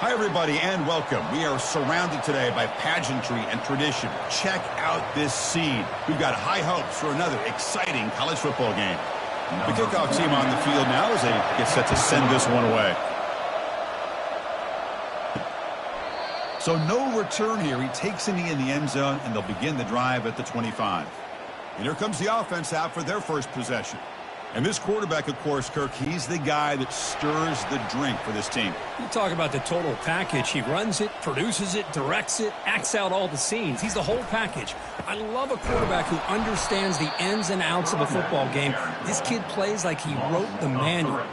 Hi, everybody, and welcome. We are surrounded today by pageantry and tradition. Check out this scene. We've got high hopes for another exciting college football game. The kickoff team on the field now as they get set to send this one away. So no return here. He takes a knee in the end zone, and they'll begin the drive at the 25. And here comes the offense out for their first possession. And this quarterback, of course, Kirk, he's the guy that stirs the drink for this team. You talk about the total package. He runs it, produces it, directs it, acts out all the scenes. He's the whole package. I love a quarterback who understands the ins and outs of a football game. This kid plays like he wrote the manual.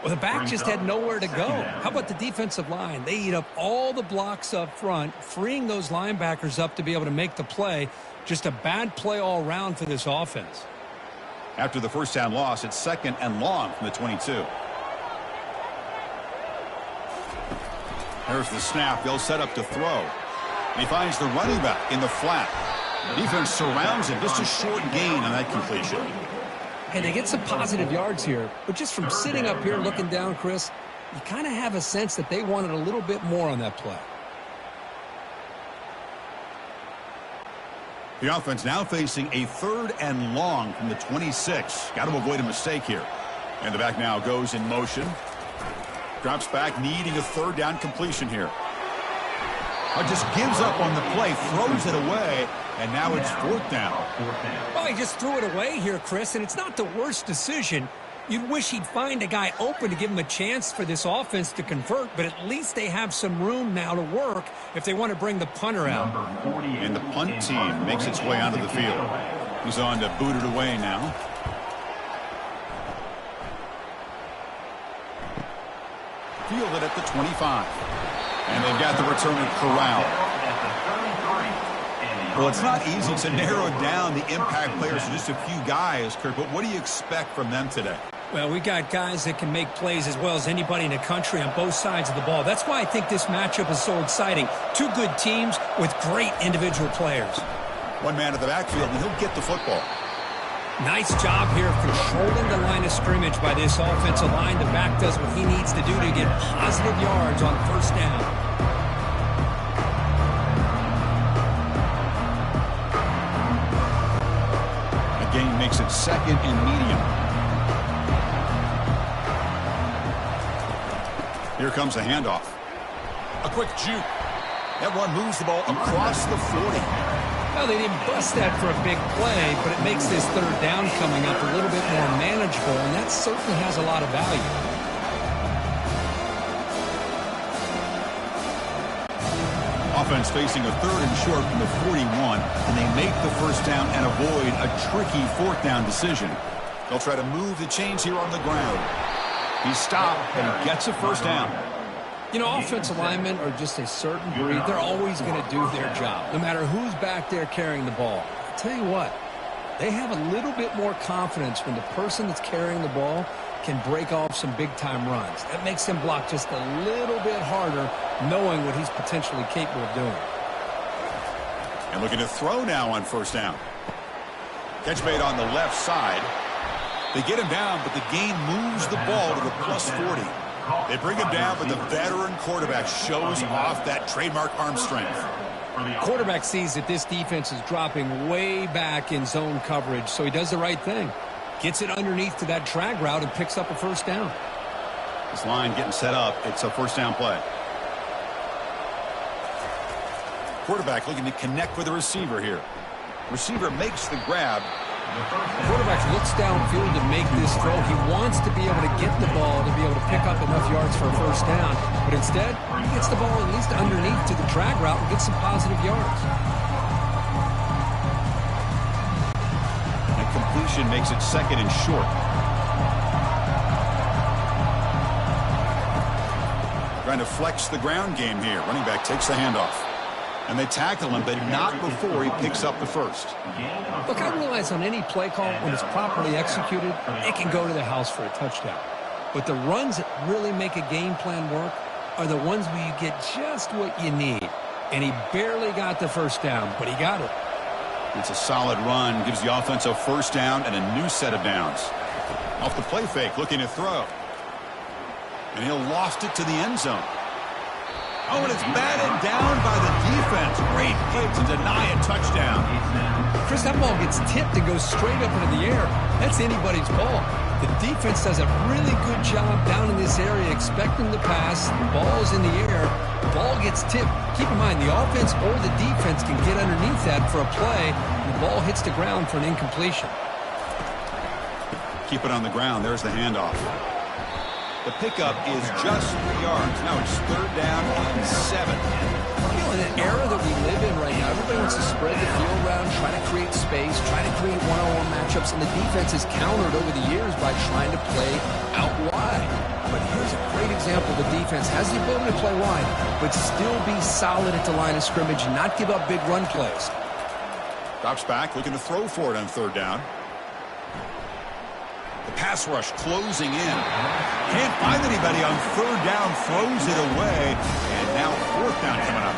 Well, the back just had nowhere to go. How about the defensive line? They eat up all the blocks up front, freeing those linebackers up to be able to make the play. Just a bad play all around for this offense. After the first down loss, it's 2nd and long from the 22. There's the snap. They'll set up to throw. And he finds the running back in the flat. The defense surrounds him. Just a short gain on that completion. Hey, they get some positive yards here, but just from sitting up here looking down, Chris, you kind of have a sense that they wanted a little bit more on that play. The offense now facing a 3rd and long from the 26. Got to avoid a mistake here. And the back now goes in motion. Drops back, needing a 3rd down completion here. Just gives up on the play, throws it away, and now it's 4th down. Well, he just threw it away here, Chris, and it's not the worst decision. You'd wish he'd find a guy open to give him a chance for this offense to convert, but at least they have some room now to work if they want to bring the punter out. And the punt team makes its way onto the field. He's on to boot it away now. Fielded at the 25. And they've got the returner corralled. Well, it's not easy to narrow down the impact players to just a few guys, Kirk, but what do you expect from them today? Well, we got guys that can make plays as well as anybody in the country on both sides of the ball. That's why I think this matchup is so exciting. Two good teams with great individual players. One man at the backfield, and he'll get the football. Nice job here controlling the line of scrimmage by this offensive line. The back does what he needs to do to get positive yards on 1st down. Gain makes it 2nd and medium. Here comes a handoff. A quick juke. That one moves the ball across the 40. Well, they didn't bust that for a big play, but it makes this 3rd down coming up a little bit more manageable, and that certainly has a lot of value. Offense facing a 3rd and short from the 41, and they make the 1st down and avoid a tricky 4th down decision. They'll try to move the chains here on the ground. He's stopped, and he gets a 1st down. You know, offensive linemen are just a certain breed. They're always going to do their job, no matter who's back there carrying the ball. I'll tell you what, they have a little bit more confidence when the person that's carrying the ball can break off some big-time runs. That makes him block just a little bit harder, knowing what he's potentially capable of doing. And looking to throw now on 1st down. Catch made on the left side. They get him down, but the gain moves the ball to the plus 40. They bring him down, but the veteran quarterback shows off that trademark arm strength. Quarterback sees that this defense is dropping way back in zone coverage, so he does the right thing. Gets it underneath to that drag route and picks up a 1st down. This line getting set up. It's a 1st down play. Quarterback looking to connect with the receiver here. Receiver makes the grab. Quarterback looks downfield to make this throw. He wants to be able to get the ball to be able to pick up enough yards for a 1st down. But instead, he gets the ball at least underneath to the drag route and gets some positive yards. Completion makes it 2nd and short. Trying to flex the ground game here. Running back takes the handoff. And they tackle him, but not before he picks up the 1st. Look, I realize on any play call, when it's properly executed, it can go to the house for a touchdown. But the runs that really make a game plan work are the ones where you get just what you need. And he barely got the 1st down, but he got it. It's a solid run, gives the offense a 1st down and a new set of downs. Off the play fake, looking to throw. And he'll loft it to the end zone. Oh, and it's batted down by the defense. Great play to deny a touchdown. Chris, that ball gets tipped and goes straight up into the air. That's anybody's ball. The defense does a really good job down in this area expecting the pass. The ball's in the air. The ball gets tipped. Keep in mind, the offense or the defense can get underneath that for a play, and the ball hits the ground for an incompletion. Keep it on the ground. There's the handoff. The pickup is just 3 yards. Now it's 3rd down and 7. You know, in an era that we live in right now, everybody wants to spread the field around, try to create space, try to create one-on-one matchups, and the defense has countered over the years by trying to play out wide. But here's a great example. The defense has the ability to play wide, but still be solid at the line of scrimmage and not give up big run plays. Drops back, looking to throw for it on 3rd down. The pass rush closing in. Can't find anybody on 3rd down, throws it away, and now 4th down coming up.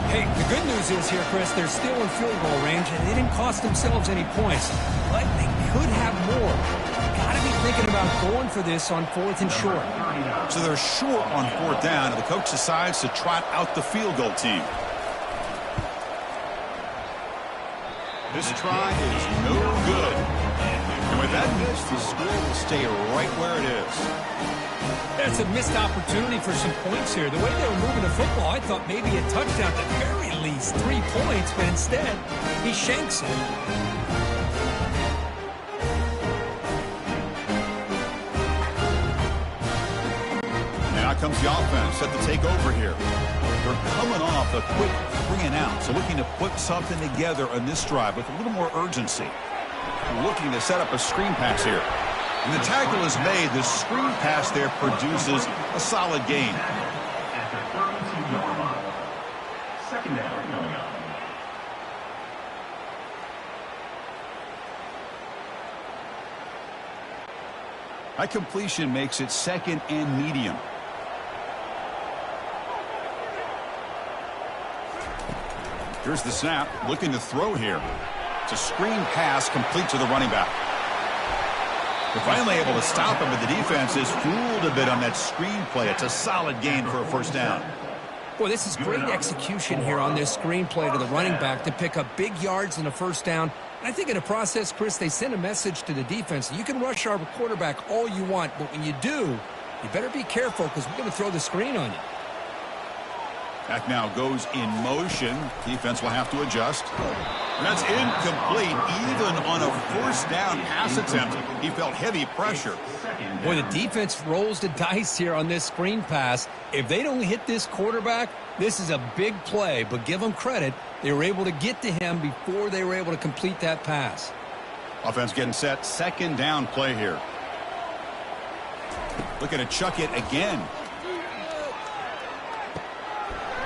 Hey, the good news is here, Chris, they're still in field goal range, and they didn't cost themselves any points. But they could have more. Got to be thinking about going for this on 4th and short. So they're short on 4th down, and the coach decides to trot out the field goal team. This try is no good. And with that miss, the score will stay right where it is. That's a missed opportunity for some points here. The way they were moving the football, I thought maybe a touchdown at the very least, 3 points, but instead, he shanks it. Now comes the offense set to take over here. They're coming off a quick 3 and out, so looking to put something together on this drive with a little more urgency. Looking to set up a screen pass here. And the tackle is made. The screen pass there produces a solid gain. Second down coming up. That completion makes it 2nd and medium. Here's the snap. Looking to throw here. It's a screen pass complete to the running back. They're finally able to stop him, but the defense is fooled a bit on that screen play. It's a solid gain for a 1st down. Boy, this is great execution here on this screen play to the running back to pick up big yards and a 1st down. And I think in the process, Chris, they send a message to the defense. You can rush our quarterback all you want, but when you do, you better be careful because we're going to throw the screen on you. Back now goes in motion. Defense will have to adjust. And that's incomplete. Even on a 1st down pass attempt, he felt heavy pressure. Boy, the defense rolls the dice here on this screen pass. If they don't hit this quarterback, this is a big play. But give them credit. They were able to get to him before they were able to complete that pass. Offense getting set. 2nd down play here. Looking to chuck it again.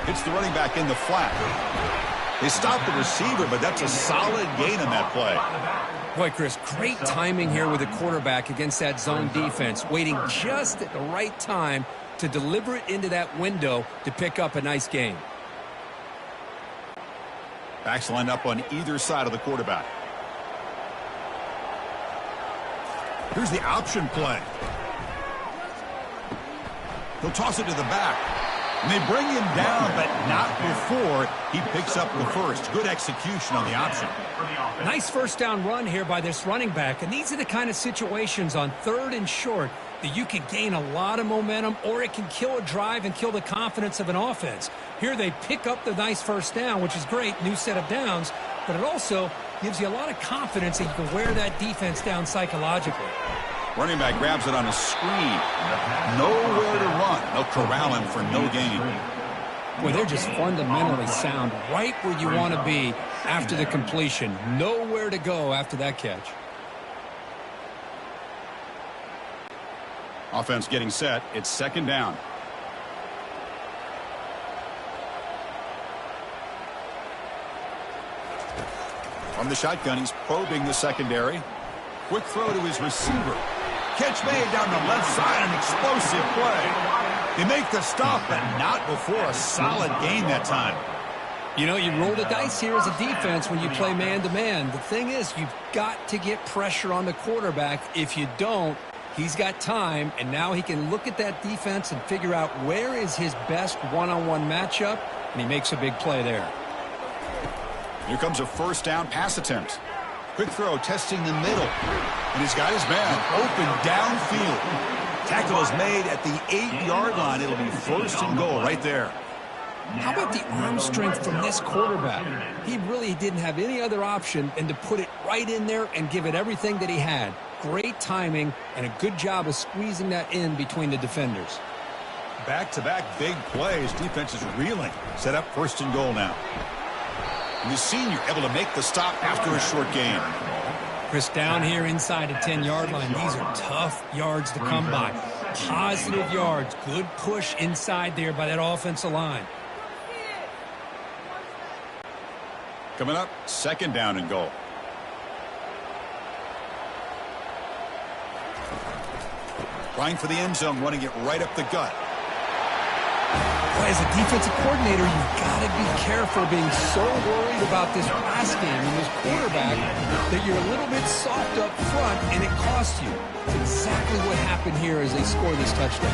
Hits the running back in the flat. They stopped the receiver, but that's a solid gain on that play. Boy, Chris, great timing here with the quarterback against that zone defense, waiting just at the right time to deliver it into that window to pick up a nice gain. Backs lined up on either side of the quarterback. Here's the option play. He'll toss it to the back. And they bring him down, but not before he picks up the 1st. Good execution on the option. Nice 1st down run here by this running back. And these are the kind of situations on 3rd and short that you can gain a lot of momentum, or it can kill a drive and kill the confidence of an offense. Here they pick up the nice 1st down, which is great, new set of downs, but it also gives you a lot of confidence that you can wear that defense down psychologically. Running back grabs it on a screen. Nowhere to run. They'll corral him for no gain. Boy, they're just fundamentally sound right where you want to be after the completion. Nowhere to go after that catch. Offense getting set. It's 2nd down. From the shotgun, he's probing the secondary. Quick throw to his receiver. Catch made down the left side, an explosive play. They make the stop, but not before a solid gain that time. You know, you roll the dice here as a defense when you play man-to-man. The thing is, you've got to get pressure on the quarterback. If you don't, He's got time, and now he can look at that defense and figure out where is his best one-on-one matchup, and he makes a big play there. Here comes a first down pass attempt. Quick throw, testing the middle. And he's got his man open downfield. Tackle is made at the 8-yard line. It'll be first and goal right there. How about the arm strength from this quarterback? He really didn't have any other option than to put it right in there and give it everything that he had. Great timing and a good job of squeezing that in between the defenders. Back-to-back big plays. Defense is reeling. Set up first and goal now. And the senior able to make the stop after a short gain. Chris, down here inside the 10-yard line, these are tough yards to come by. Positive yards. Good push inside there by that offensive line. Coming up, second down and goal. Trying for the end zone, running it right up the gut. Boy, as a defensive coordinator, you've got to be careful being so worried about this pass game and this quarterback that you're a little bit soft up front and it costs you. It's exactly what happened here as they score this touchdown.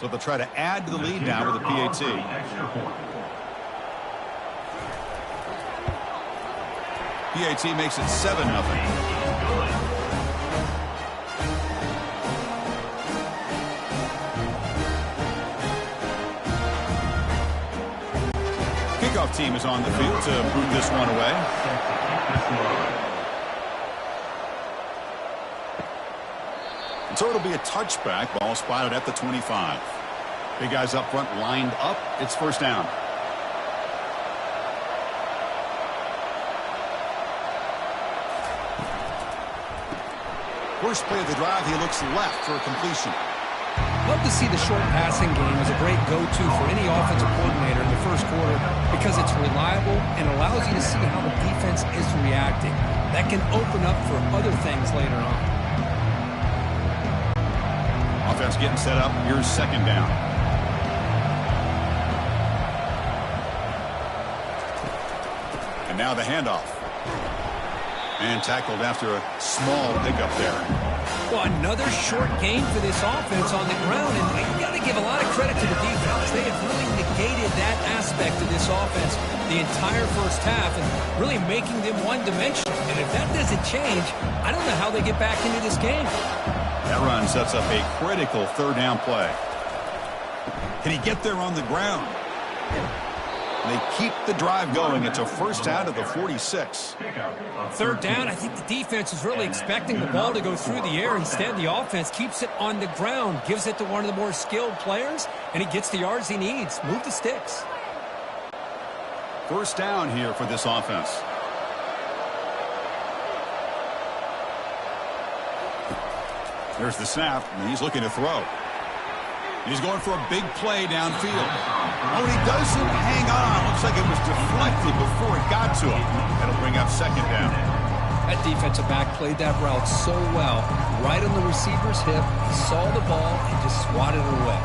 So they'll try to add to the lead now with a PAT. PAT makes it 7-0. Kickoff team is on the field to boot this one away. So it'll be a touchback. Ball spotted at the 25. Big guys up front lined up. It's first down. First play of the drive, he looks left for a completion. Love to see the short passing game as a great go-to for any offensive coordinator in the first quarter because it's reliable and allows you to see how the defense is reacting. That can open up for other things later on. Offense getting set up. Here's second down. And now the handoff. And tackled after a small pickup there. Well, another short gain for this offense on the ground, and you got to give a lot of credit to the defense. They have really negated that aspect of this offense the entire first half and really making them one-dimensional. And if that doesn't change, I don't know how they get back into this game. That run sets up a critical third down play. Can he get there on the ground? They keep the drive going. It's a first down to the 46. Third down, I think the defense is really expecting the ball to go through the air. Instead, the offense keeps it on the ground, gives it to one of the more skilled players, and he gets the yards he needs. Move the sticks. First down here for this offense. There's the snap, and he's looking to throw. He's going for a big play downfield. Oh, and he doesn't hang on. Looks like it was deflected before it got to him. That'll bring up second down. That defensive back played that route so well. Right on the receiver's hip. He saw the ball and just swatted it away.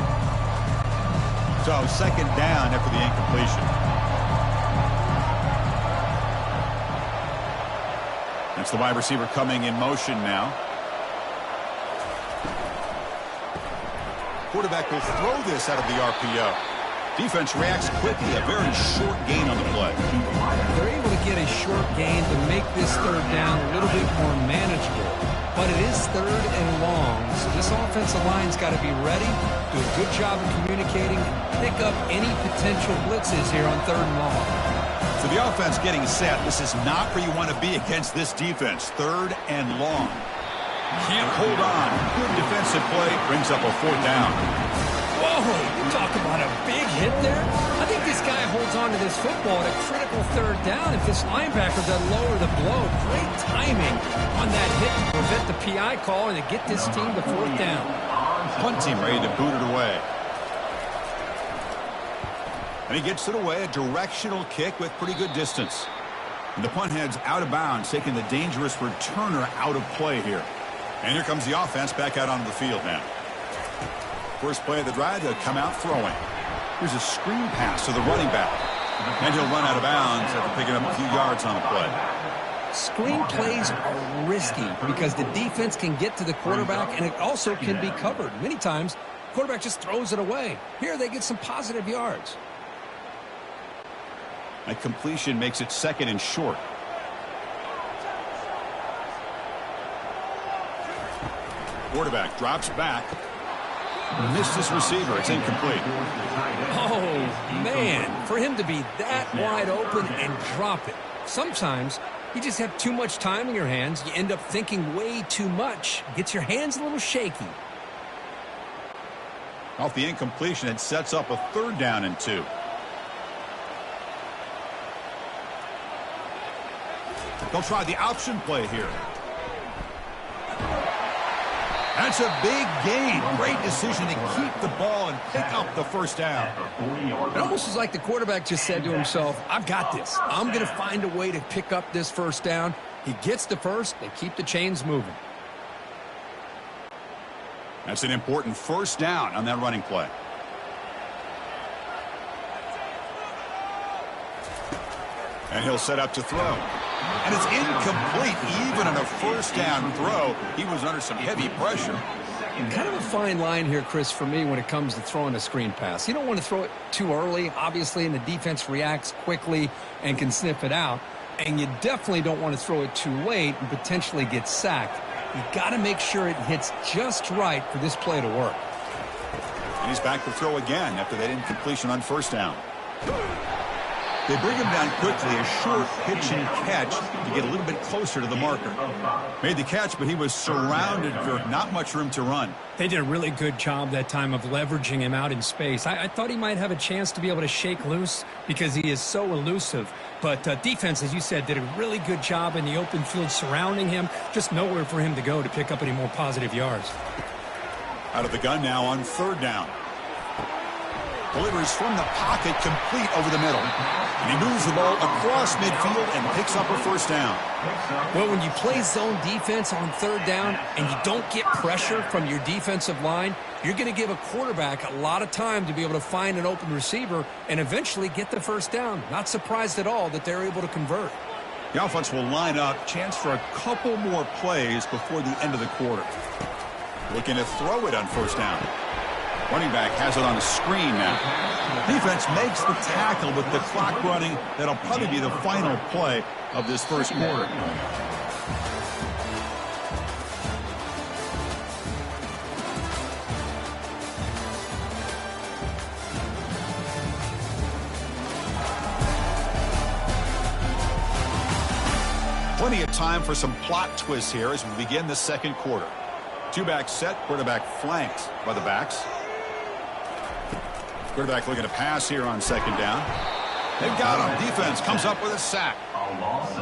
So second down after the incompletion. That's the wide receiver coming in motion now. Quarterback will throw this out of the RPO. Defense reacts quickly. A very short gain on the play. They're able to get a short gain to make this third down a little bit more manageable. But it is third and long, so this offensive line's got to be ready, do a good job of communicating, and pick up any potential blitzes here on third and long. So the offense getting set. This is not where you want to be against this defense. Third and long. Can't hold on. Good defensive play. Brings up a fourth down. Whoa, you talk about a big hit there. I think this guy holds on to this football at a critical third down. If this linebacker doesn't lower the blow, great timing on that hit to prevent the PI call and to get this team to fourth down. Punt team ready to boot it away. And he gets it away, a directional kick with pretty good distance. And the punt heads out of bounds, taking the dangerous returner out of play here. And here comes the offense back out onto the field now. First play of the drive, they'll come out throwing. Here's a screen pass to the running back. And he'll run out of bounds after picking up a few yards on the play. Screen plays are risky because the defense can get to the quarterback, and it also can be covered. Many times, the quarterback just throws it away. Here they get some positive yards. A completion makes it 2nd and short. Quarterback drops back. Missed his receiver. It's incomplete. Oh, man. For him to be that wide open and drop it. Sometimes you just have too much time in your hands. You end up thinking way too much. Gets your hands a little shaky. Off the incompletion, it sets up a 3rd down and 2. They'll try the option play here. That's a big gain. Great decision to keep the ball and pick up the 1st down. It almost is like the quarterback just said to himself, I've got this. I'm going to find a way to pick up this 1st down. He gets the first. They keep the chains moving. That's an important 1st down on that running play. And he'll set up to throw. And it's incomplete. Even on a 1st down throw, he was under some heavy pressure. Kind of a fine line here, Chris, for me when it comes to throwing a screen pass. You don't want to throw it too early, obviously, and the defense reacts quickly and can sniff it out. And you definitely don't want to throw it too late and potentially get sacked. You got to make sure it hits just right for this play to work. And he's back to throw again after that incompletion on 1st down. They bring him down quickly, a short pitch and catch to get a little bit closer to the marker. Made the catch, but he was surrounded for not much room to run. They did a really good job that time of leveraging him out in space. I thought he might have a chance to be able to shake loose because he is so elusive. But defense, as you said, did a really good job in the open field surrounding him. Just nowhere for him to go to pick up any more positive yards. Out of the gun now on 3rd down. Delivers from the pocket, complete over the middle. And he moves the ball across midfield and picks up a 1st down. Well, when you play zone defense on 3rd down and you don't get pressure from your defensive line, you're going to give a quarterback a lot of time to be able to find an open receiver and eventually get the 1st down. Not surprised at all that they're able to convert. The offense will line up. Chance for a couple more plays before the end of the quarter. Looking to throw it on 1st down. Running back has it on a screen now. Defense makes the tackle with the clock running. That'll probably be the final play of this 1st quarter. Plenty of time for some plot twists here as we begin the 2nd quarter. 2-back set, quarterback flanked by the backs. Quarterback looking to pass here on 2nd down. They've got him. Defense comes up with a sack.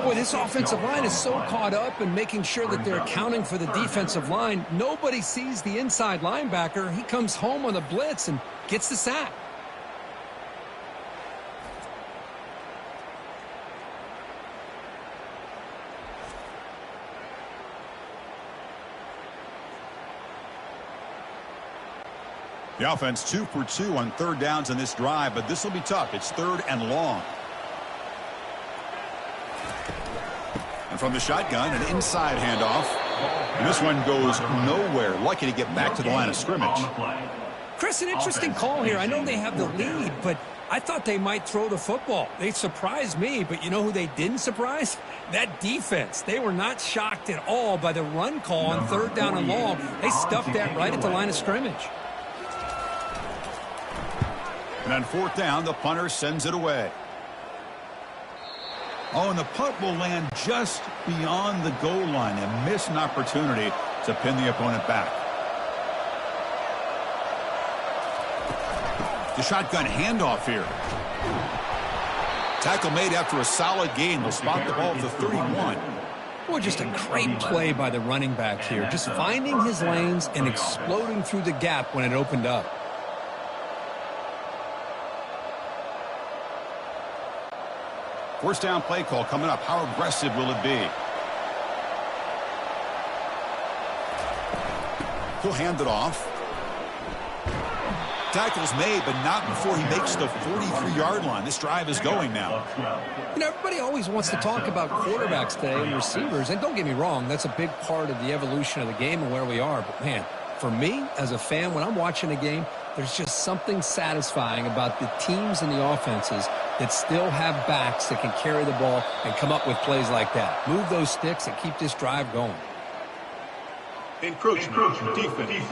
Boy, this offensive line is so caught up in making sure that they're accounting for the defensive line. Nobody sees the inside linebacker. He comes home on the blitz and gets the sack. The offense 2 for 2 on 3rd downs in this drive, but this will be tough. It's 3rd and long. And from the shotgun, an inside handoff. And this one goes nowhere. Lucky to get back to the line of scrimmage. Chris, an interesting call here. I know they have the lead, but I thought they might throw the football. They surprised me, but you know who they didn't surprise? That defense. They were not shocked at all by the run call on 3rd down and long. They stuffed that right at the line of scrimmage. And on 4th down, the punter sends it away. Oh, and the punt will land just beyond the goal line and miss an opportunity to pin the opponent back. The shotgun handoff here. Tackle made after a solid gain. They'll spot the ball at the 31. Boy, just a great play by the running back here. Just finding his lanes and exploding through the gap when it opened up. First down play call coming up. How aggressive will it be? He'll hand it off. Tackle's made, but not before he makes the 43-yard line. This drive is going now. You know, everybody always wants to talk about quarterbacks today and receivers, and don't get me wrong, that's a big part of the evolution of the game and where we are. But, man, for me, as a fan, when I'm watching a game, there's just something satisfying about the teams and the offenses that still have backs that can carry the ball and come up with plays like that. Move those sticks and keep this drive going. Encroachment. Defense.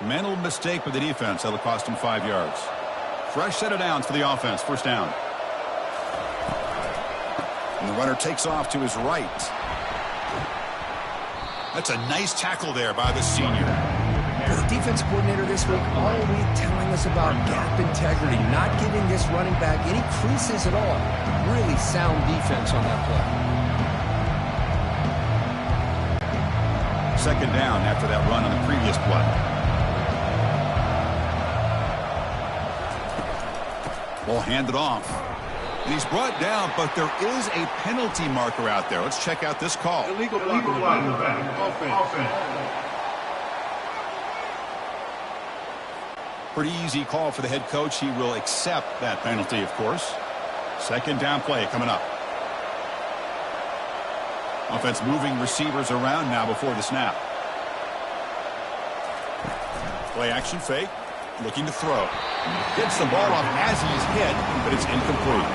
Mental mistake for the defense. That'll cost him 5 yards. Fresh set of downs for the offense. First down. And the runner takes off to his right. That's a nice tackle there by the senior. The defense coordinator this week all week telling us about gap integrity, not giving this running back any creases at all. Really sound defense on that play. Second down after that run on the previous play. Ball handed off. And he's brought down, but there is a penalty marker out there. Let's check out this call. Illegal block in the back. Offense. Pretty easy call for the head coach. He will accept that penalty, of course. Second down play coming up. Offense moving receivers around now before the snap. Play action fake. Looking to throw. Gets the ball off as he's hit, but it's incomplete.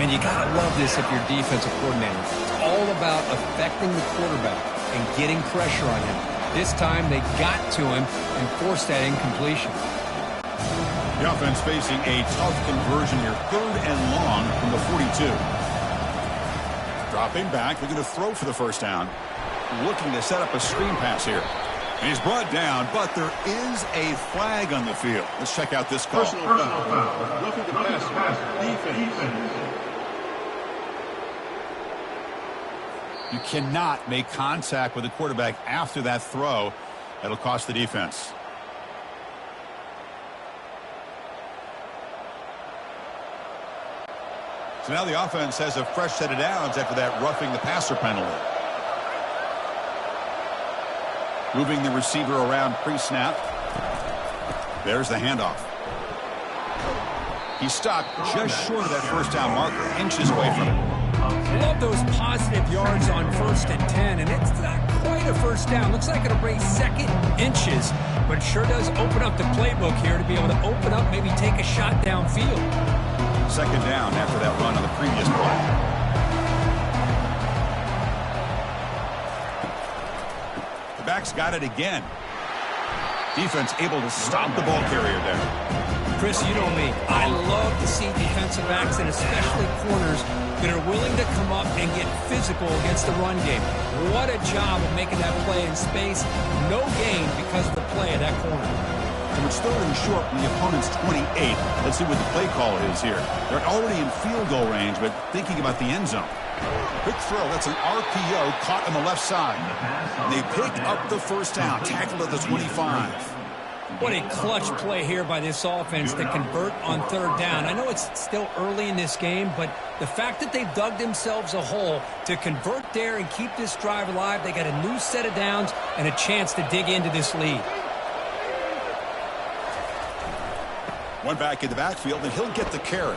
Man, you got to love this if you're defensive coordinator. It's all about affecting the quarterback and getting pressure on him. This time they got to him and forced that incompletion. The offense facing a tough conversion here. Third and long from the 42. Dropping back. They're going to throw for the first down. Looking to set up a screen pass here. And he's brought down, but there is a flag on the field. Let's check out this call. Personal foul. Looking to pass. Defense. You cannot make contact with the quarterback after that throw. That'll cost the defense. So now the offense has a fresh set of downs after that roughing the passer penalty. Moving the receiver around pre-snap. There's the handoff. He stopped just short of that first down marker, inches away from it. Love those positive yards on 1st and 10, and it's not quite a first down. Looks like it'll bring second inches, but it sure does open up the playbook here to be able to open up, maybe take a shot downfield. Second down after that run on the previous play. Back's got it again. Defense able to stop the ball carrier there. Chris, you know me. I love to see defensive backs and especially corners that are willing to come up and get physical against the run game. What a job of making that play in space. No gain because of the play of that corner. And it's third and short from the opponent's 28. Let's see what the play call is here. They're already in field goal range, but thinking about the end zone. Quick throw. That's an RPO caught on the left side. They pick up the first down. Tackled at the 25. What a clutch play here by this offense to convert on third down. I know it's still early in this game, but the fact that they've dug themselves a hole to convert there and keep this drive alive, they got a new set of downs and a chance to dig into this lead. One back in the backfield, and he'll get the carry.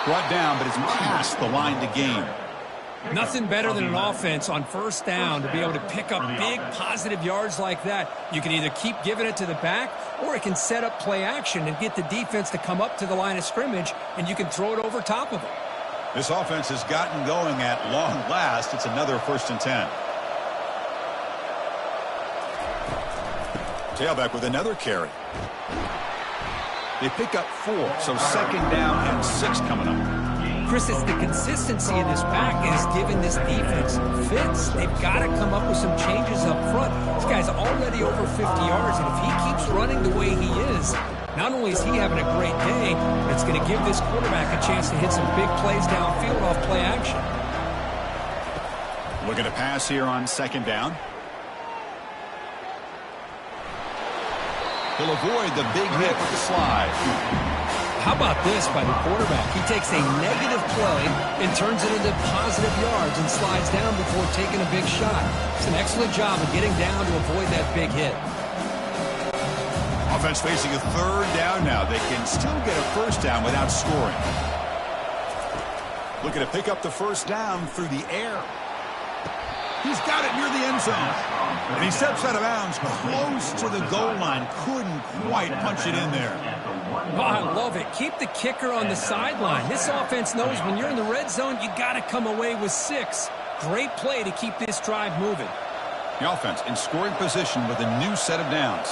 Brought down, but it's past the line to gain. Nothing better than an offense on first down to be able to pick up big positive yards like that. You can either keep giving it to the back, or it can set up play action and get the defense to come up to the line of scrimmage, and you can throw it over top of them. This offense has gotten going at long last. It's another 1st and 10. Tailback with another carry. They pick up 4, so second down and 6 coming up. Chris, it's the consistency of this back is giving this defense fits. They've got to come up with some changes up front. This guy's already over 50 yards, and if he keeps running the way he is, not only is he having a great day, but it's going to give this quarterback a chance to hit some big plays downfield off play action. Looking to pass here on second down. He'll avoid the big hit with the slide. How about this by the quarterback? He takes a negative play and turns it into positive yards and slides down before taking a big shot. It's an excellent job of getting down to avoid that big hit. Offense facing a third down now. They can still get a first down without scoring. Looking to pick up the first down through the air. He's got it near the end zone. And he steps out of bounds close to the goal line. Couldn't quite punch it in there. Oh, I love it. Keep the kicker on the sideline. This offense knows when you're in the red zone, you got to come away with 6. Great play to keep this drive moving. The offense in scoring position with a new set of downs.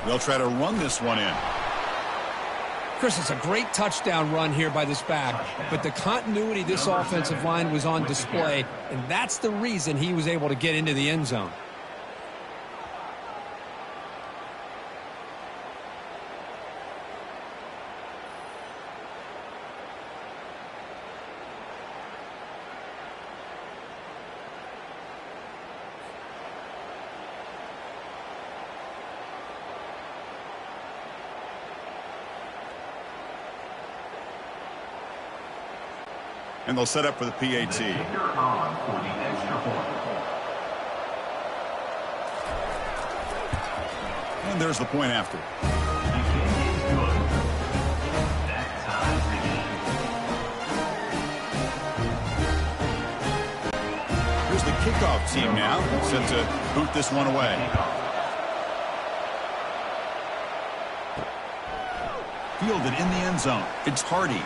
They'll try to run this one in. Chris, it's a great touchdown run here by this back, but the continuity of this offensive line was on display, and that's the reason he was able to get into the end zone. And they'll set up for the PAT. And there's the point after. Here's the kickoff team now, set to boot this one away. Fielded in the end zone. It's Hardy.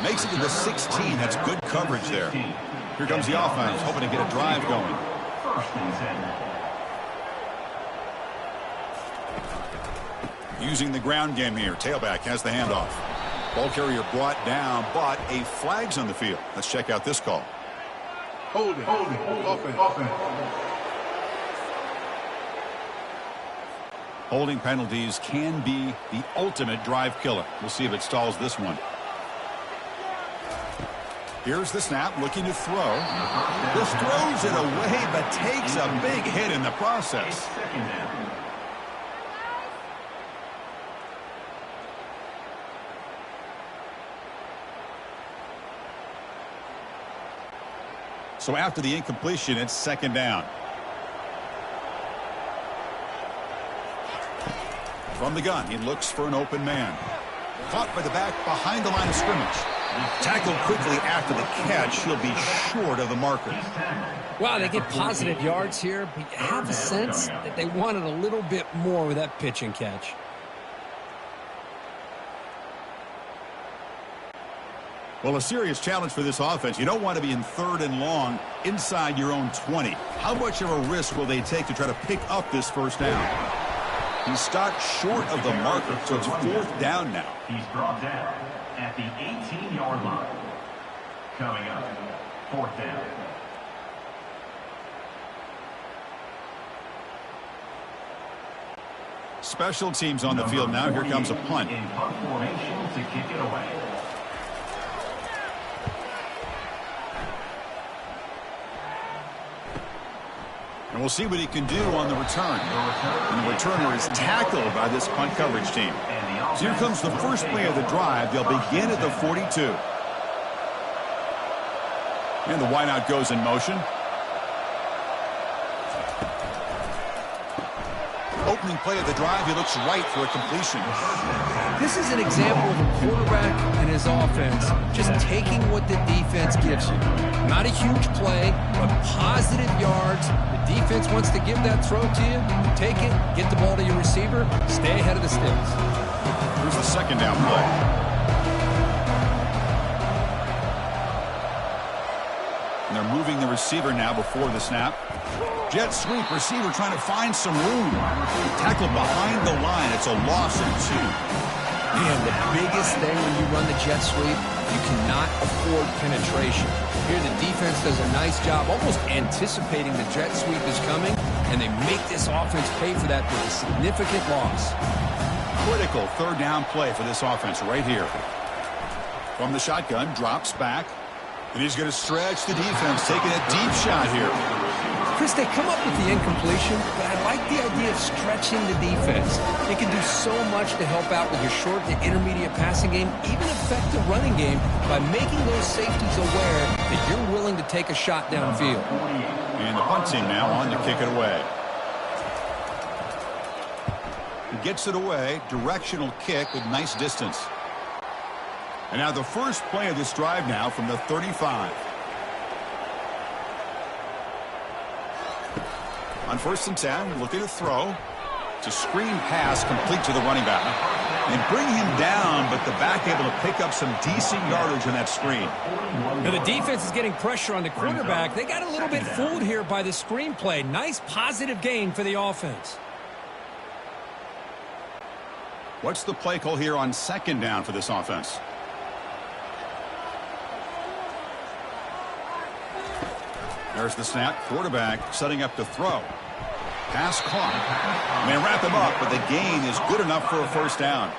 Makes it to the 16. That's good coverage there. Here comes the offense, hoping to get a drive going. Using the ground game here. Tailback has the handoff. Ball carrier brought down, but a flag's on the field. Let's check out this call. Holding. Offense. Holding penalties can be the ultimate drive killer. We'll see if it stalls this one. Here's the snap, looking to throw. This throws it away, but takes a big hit in the process. So after the incompletion, it's second down. From the gun, he looks for an open man. Caught by the back behind the line of scrimmage. Tackled quickly after the catch. He'll be short of the marker. Wow, they get positive yards here, but you have a sense that they wanted a little bit more with that pitch and catch. Well, a serious challenge for this offense. You don't want to be in third and long inside your own 20. How much of a risk will they take to try to pick up this first down? He stopped short of the marker, so it's fourth down now. He's brought down at the 18-yard line. Coming up, fourth down. Special teams on the field now. Here comes a punt. In punt formation to kick it away. And we'll see what he can do on the return. And the returner is tackled by this punt coverage team. So here comes the first play of the drive. They'll begin at the 42. And the wideout goes in motion. Opening play of the drive, he looks right for a completion. This is an example of a quarterback and his offense just taking what the defense gives you. Not a huge play, but positive yards. The defense wants to give that throw to you. You take it, get the ball to your receiver, stay ahead of the sticks. Here's the second down play. And they're moving the receiver now before the snap. Jet sweep, receiver trying to find some room. Tackled behind the line. It's a loss of 2. Man, the biggest thing when you run the jet sweep, you cannot afford penetration. Here the defense does a nice job almost anticipating the jet sweep is coming, and they make this offense pay for that with a significant loss. Critical third down play for this offense right here. From the shotgun, drops back. And he's going to stretch the defense, taking a deep shot here. Chris, they come up with the incompletion, but I like the idea of stretching the defense. It can do so much to help out with your short to intermediate passing game, even affect the running game by making those safeties aware that you're willing to take a shot downfield. And the punt team now on to kick it away. He gets it away, directional kick with nice distance. And now the first play of this drive now from the 35. On 1st and 10, looking to throw. It's a screen pass complete to the running back. They bring him down, but the back able to pick up some decent yardage on that screen. Now the defense is getting pressure on the quarterback. They got a little bit fooled here by the screen play. Nice positive gain for the offense. What's the play call here on 2nd down for this offense? There's the snap. Quarterback setting up to throw. Pass caught. And they wrap him up, but the gain is good enough for a 1st down.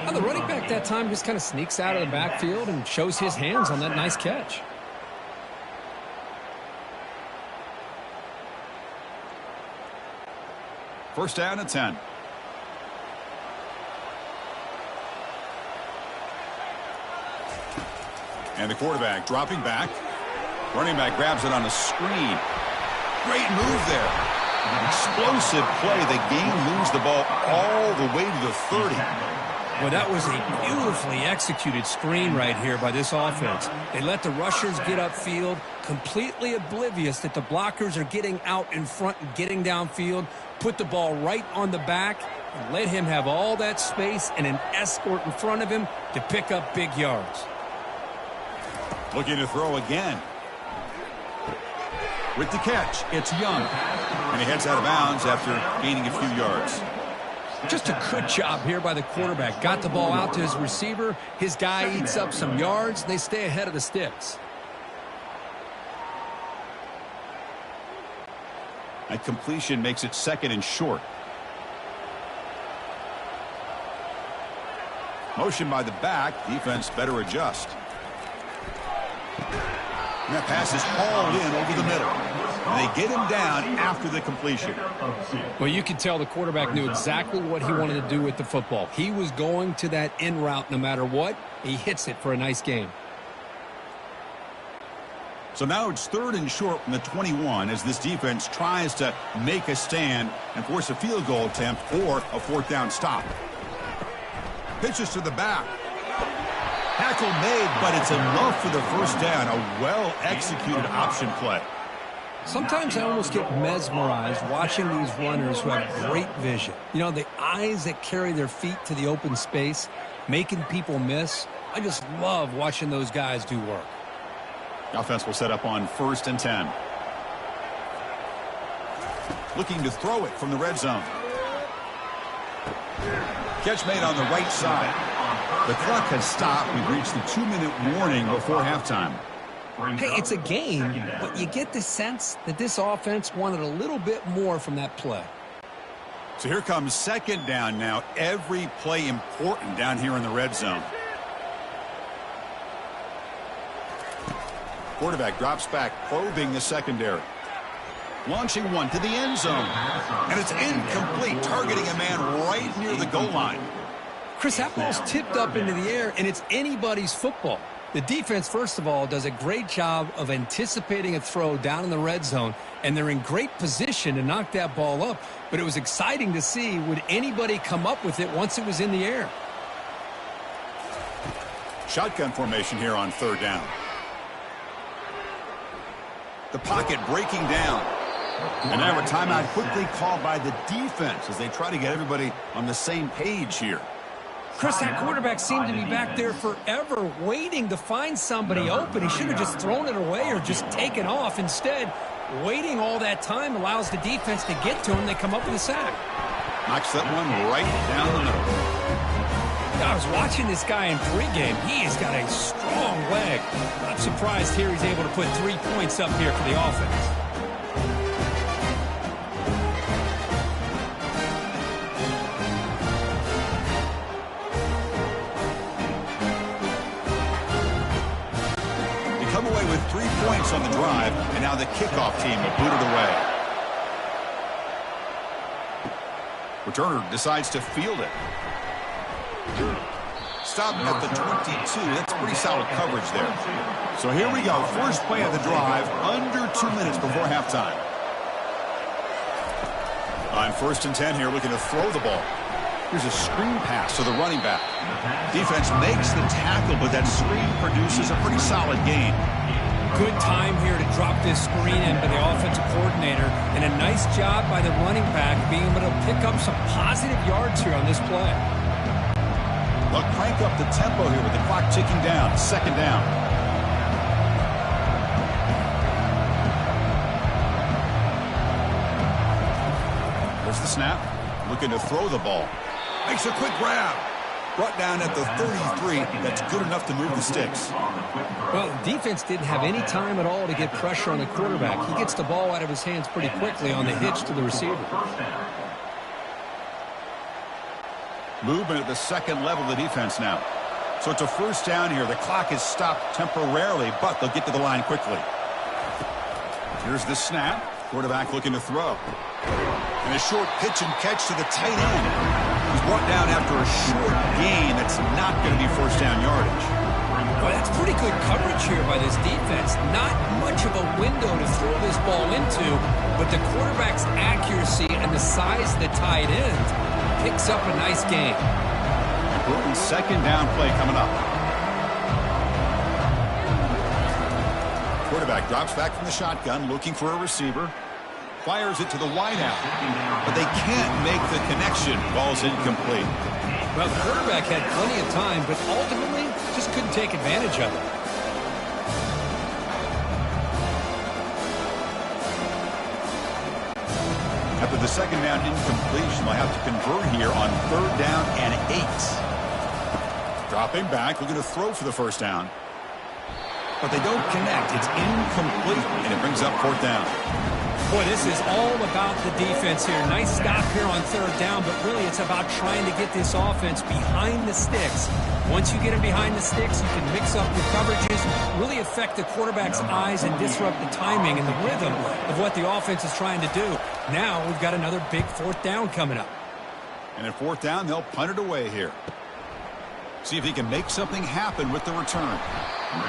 Now the running back that time just kind of sneaks out of the backfield and shows his hands on that nice catch. First down and 10. And the quarterback dropping back. Running back grabs it on a screen. Great move there. Explosive play. The game moves the ball all the way to the 30. Well, that was a beautifully executed screen right here by this offense. They let the rushers get upfield, completely oblivious that the blockers are getting out in front and getting downfield, put the ball right on the back, and let him have all that space and an escort in front of him to pick up big yards. Looking to throw again. With the catch, it's Young. And he heads out of bounds after gaining a few yards. Just a good job here by the quarterback. Got the ball out to his receiver. His guy eats up some yards. They stay ahead of the sticks. A completion makes it 2nd and short. Motion by the back. Defense better adjust. And that pass is hauled in over the middle. And they get him down after the completion. Well, you can tell the quarterback knew exactly what he wanted to do with the football. He was going to that in route no matter what. He hits it for a nice gain. So now it's 3rd and short from the 21 as this defense tries to make a stand and force a field goal attempt or a 4th down stop. Pitches to the back. Tackle made, but it's enough for the 1st down. A well-executed option play. Sometimes I almost get mesmerized watching these runners who have great vision. You know, the eyes that carry their feet to the open space, making people miss. I just love watching those guys do work. The offense will set up on 1st and 10. Looking to throw it from the red zone. Catch made on the right side. The clock has stopped. We've reached the 2-minute warning before halftime. Hey, it's a game, but you get the sense that this offense wanted a little bit more from that play. So here comes 2nd down now. Every play important down here in the red zone. Quarterback drops back, probing the secondary. Launching one to the end zone. And it's incomplete, targeting a man right near the goal line. Chris, that ball's tipped up into the air, and it's anybody's football. The defense, first of all, does a great job of anticipating a throw down in the red zone, and they're in great position to knock that ball up. But it was exciting to see, would anybody come up with it once it was in the air? Shotgun formation here on 3rd down. The pocket breaking down. And now a timeout quickly called by the defense as they try to get everybody on the same page here. Chris, that quarterback seemed to be back there forever waiting to find somebody open. He should have just thrown it away or just taken off. Instead, waiting all that time allows the defense to get to him. They come up with a sack. Knocks that one right down the middle. I was watching this guy in pregame. He has got a strong leg. I'm surprised here he's able to put 3 points up here for the offense. 3 points on the drive, and now the kickoff team will boot it away. Returner decides to field it. Stop at the 22. That's pretty solid coverage there. So here we go. First play of the drive, under 2 minutes before halftime. On 1st and 10 here, looking to throw the ball. Here's a screen pass to the running back. Defense makes the tackle, but that screen produces a pretty solid gain. Good time here to drop this screen in by the offensive coordinator, and a nice job by the running back being able to pick up some positive yards here on this play. They'll crank up the tempo here with the clock ticking down. 2nd down. There's the snap. Looking to throw the ball. Makes a quick grab. Brought down at the 33. That's good enough to move the sticks. Well, defense didn't have any time at all to get pressure on the quarterback. He gets the ball out of his hands pretty quickly on the hitch to the receiver. Movement at the 2nd level of the defense now. So it's a 1st down here. The clock is stopped temporarily, but they'll get to the line quickly. Here's the snap. Quarterback looking to throw. And a short pitch and catch to the tight end. He's brought down after a short gain. That's not going to be 1st down yardage. Well, that's pretty good coverage here by this defense. Not much of a window to throw this ball into, but the quarterback's accuracy and the size of the tight end picks up a nice gain. Important 2nd down play coming up. Quarterback drops back from the shotgun, looking for a receiver. Fires it to the wideout, but they can't make the connection. Ball's incomplete. Well, the quarterback had plenty of time, but ultimately just couldn't take advantage of it. After the 2nd down incompletion, they'll have to convert here on 3rd down and 8. Dropping back, looking to throw for the 1st down. But they don't connect. It's incomplete, and it brings up 4th down. Boy, this is all about the defense here. Nice stop here on 3rd down, but really it's about trying to get this offense behind the sticks. Once you get them behind the sticks, you can mix up your coverages, really affect the quarterback's eyes and disrupt the timing and the rhythm of what the offense is trying to do. Now we've got another big 4th down coming up. And at 4th down, they'll punt it away here. See if he can make something happen with the return.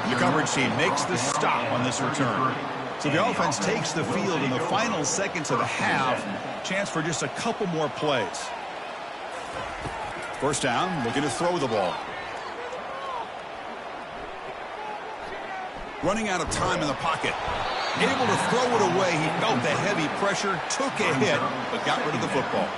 The coverage team makes the stop on this return. So the offense takes the field in the final seconds of the half. Chance for just a couple more plays. 1st down, looking to throw the ball. Running out of time in the pocket. Able to throw it away. He felt the heavy pressure, took a hit, but got rid of the football.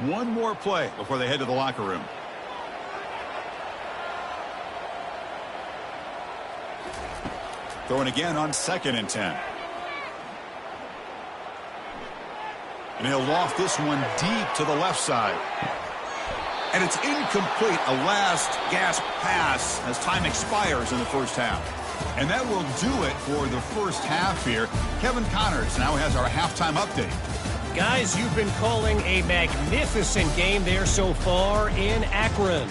One more play before they head to the locker room. Throwing again on 2nd and 10. And he'll loft this one deep to the left side. And it's incomplete. A last gasp pass as time expires in the 1st half. And that will do it for the 1st half here. Kevin Connors now has our halftime update. Guys, you've been calling a magnificent game there so far in Akron.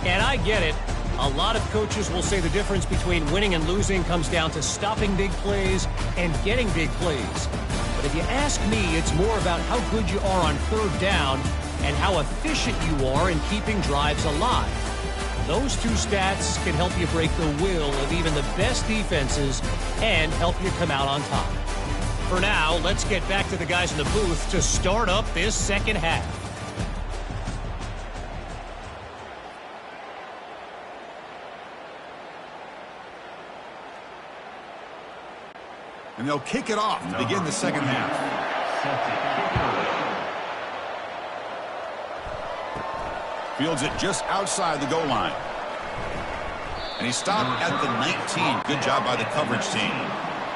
And I get it. A lot of coaches will say the difference between winning and losing comes down to stopping big plays and getting big plays. But if you ask me, it's more about how good you are on 3rd down and how efficient you are in keeping drives alive. Those 2 stats can help you break the will of even the best defenses and help you come out on top. For now, let's get back to the guys in the booth to start up this 2nd half. And they'll kick it off to begin the 2nd half. Fields it just outside the goal line. And he stopped at the 19. Good job by the coverage team.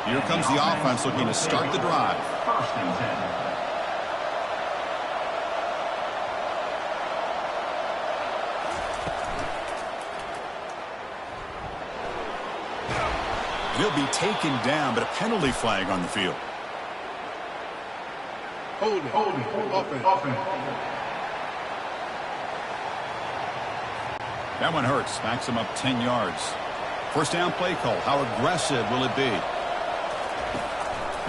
Here comes the offense looking to start the drive. 1st and 10. He'll be taken down, but a penalty flag on the field. Holding. Offense. That one hurts. Backs him up 10 yards. First down play call. How aggressive will it be?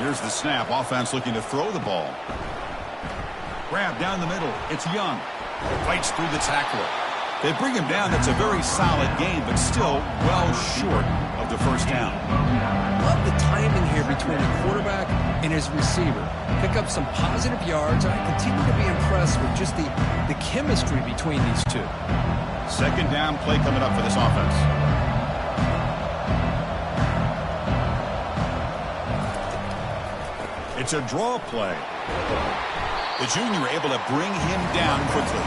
Here's the snap. Offense looking to throw the ball. Grab down the middle. It's Young. Fights through the tackler. They bring him down. That's a very solid game, but still well short of the first down. Love the timing here between the quarterback and his receiver. Pick up some positive yards. I continue to be impressed with just the chemistry between these two. Second down play coming up for this offense. It's a draw play. The junior able to bring him down quickly.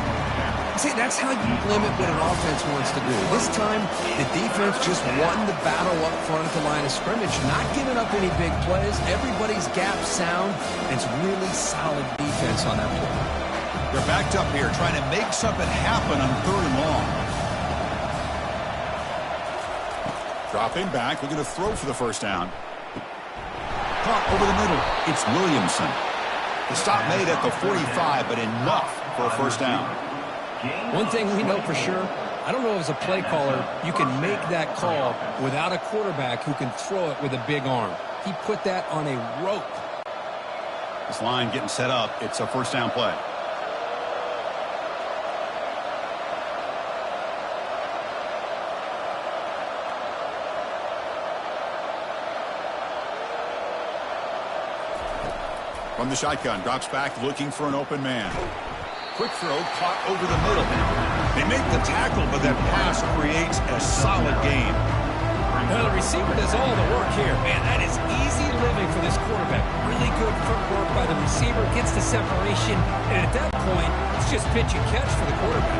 See, that's how you limit what an offense wants to do. This time, the defense just won the battle up front at the line of scrimmage, not giving up any big plays. Everybody's gap sound. It's really solid defense on that play. They're backed up here, trying to make something happen on 3rd and long. Dropping back, looking to throw for the first down. Caught over the middle. It's Williamson. The stop made at the 45, but enough for a first down. One thing we know for sure, I don't know as a play caller, you can make that call without a quarterback who can throw it with a big arm. He put that on a rope. This line getting set up. It's a first down play. From the shotgun, drops back looking for an open man. Quick throw, caught over the middle. They make the tackle, but that pass creates a solid gain. Well, the receiver does all the work here. Man, that is easy living for this quarterback. Really good footwork by the receiver, gets the separation, and at that point, it's just pitch and catch for the quarterback.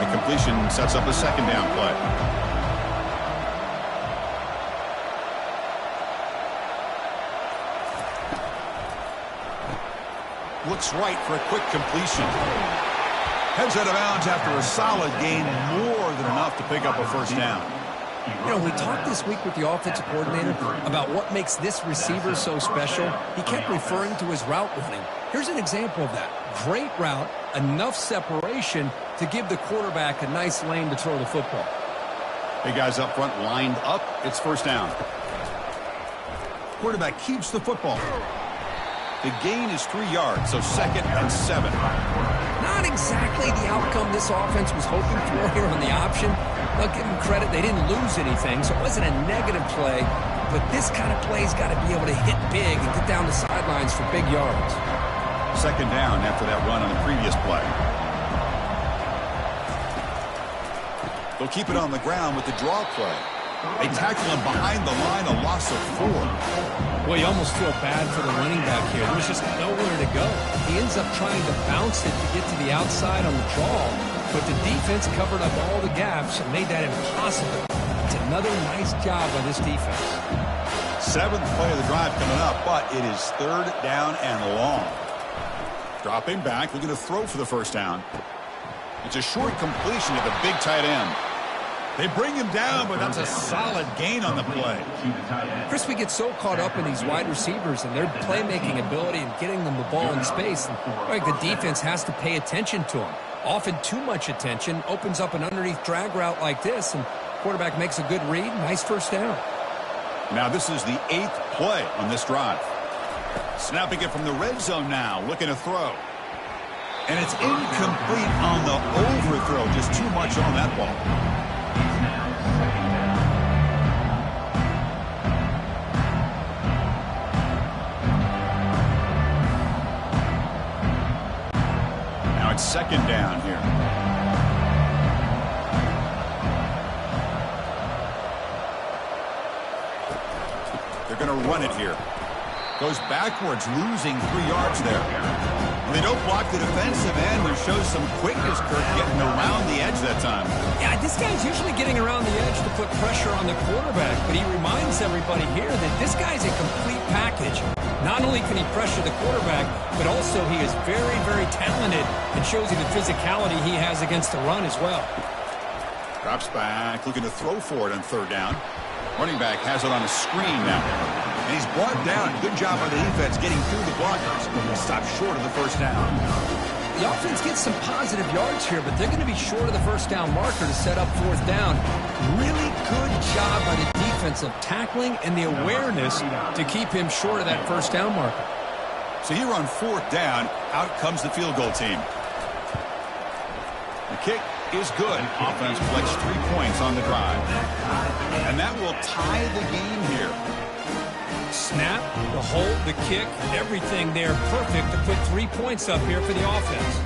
A completion sets up a second down play. Looks right for a quick completion. Heads out of bounds after a solid gain, more than enough to pick up a first down. You know, we talked this week with the offensive coordinator about what makes this receiver so special. He kept referring to his route running. Here's an example of that. Great route, enough separation to give the quarterback a nice lane to throw the football. Hey, guys up front lined up. It's first down. Quarterback keeps the football. The gain is 3 yards, so 2nd and 7. Not exactly the outcome this offense was hoping for here on the option. I'll give them credit. They didn't lose anything, so it wasn't a negative play. But this kind of play's got to be able to hit big and get down the sidelines for big yards. Second down after that run on the previous play. They'll keep it on the ground with the draw play. They tackle him behind the line, a loss of 4. Well, you almost feel bad for the running back here. There's just nowhere to go. He ends up trying to bounce it to get to the outside on the draw, but the defense covered up all the gaps and made that impossible. It's another nice job by this defense. 7th play of the drive coming up, but it is 3rd down and long. Dropping back, looking to throw for the first down. It's a short completion to the big tight end. They bring him down, but that's a solid gain on the play. Chris, we get so caught up in these wide receivers and their playmaking ability and getting them the ball in space. And, like, the defense has to pay attention to them. Often too much attention opens up an underneath drag route like this, and quarterback makes a good read. Nice first down. Now this is the 8th play on this drive. Snapping it from the red zone now, looking to throw. And it's incomplete on the overthrow. Just too much on that ball. Now it's second down here. They're going to run it here. Goes backwards, losing 3 yards there. They don't block the defensive end, which shows some quickness, Kirk, getting around the edge that time. Yeah, this guy's usually getting around the edge to put pressure on the quarterback, but he reminds everybody here that this guy's a complete package. Not only can he pressure the quarterback, but also he is very, very talented and shows you the physicality he has against the run as well. Drops back, looking to throw for it on 3rd down. Running back has it on a screen now. And he's brought down. Good job by the defense getting through the blockers. Stop short of the first down. The offense gets some positive yards here, but they're going to be short of the first down marker to set up fourth down. Really good job by the defense of tackling and the awareness to keep him short of that first down marker. So here on fourth down, out comes the field goal team. The kick is good. Offense collects 3 points on the drive. And that will tie the game here. Snap, the hold, the kick, everything there perfect to put 3 points up here for the offense.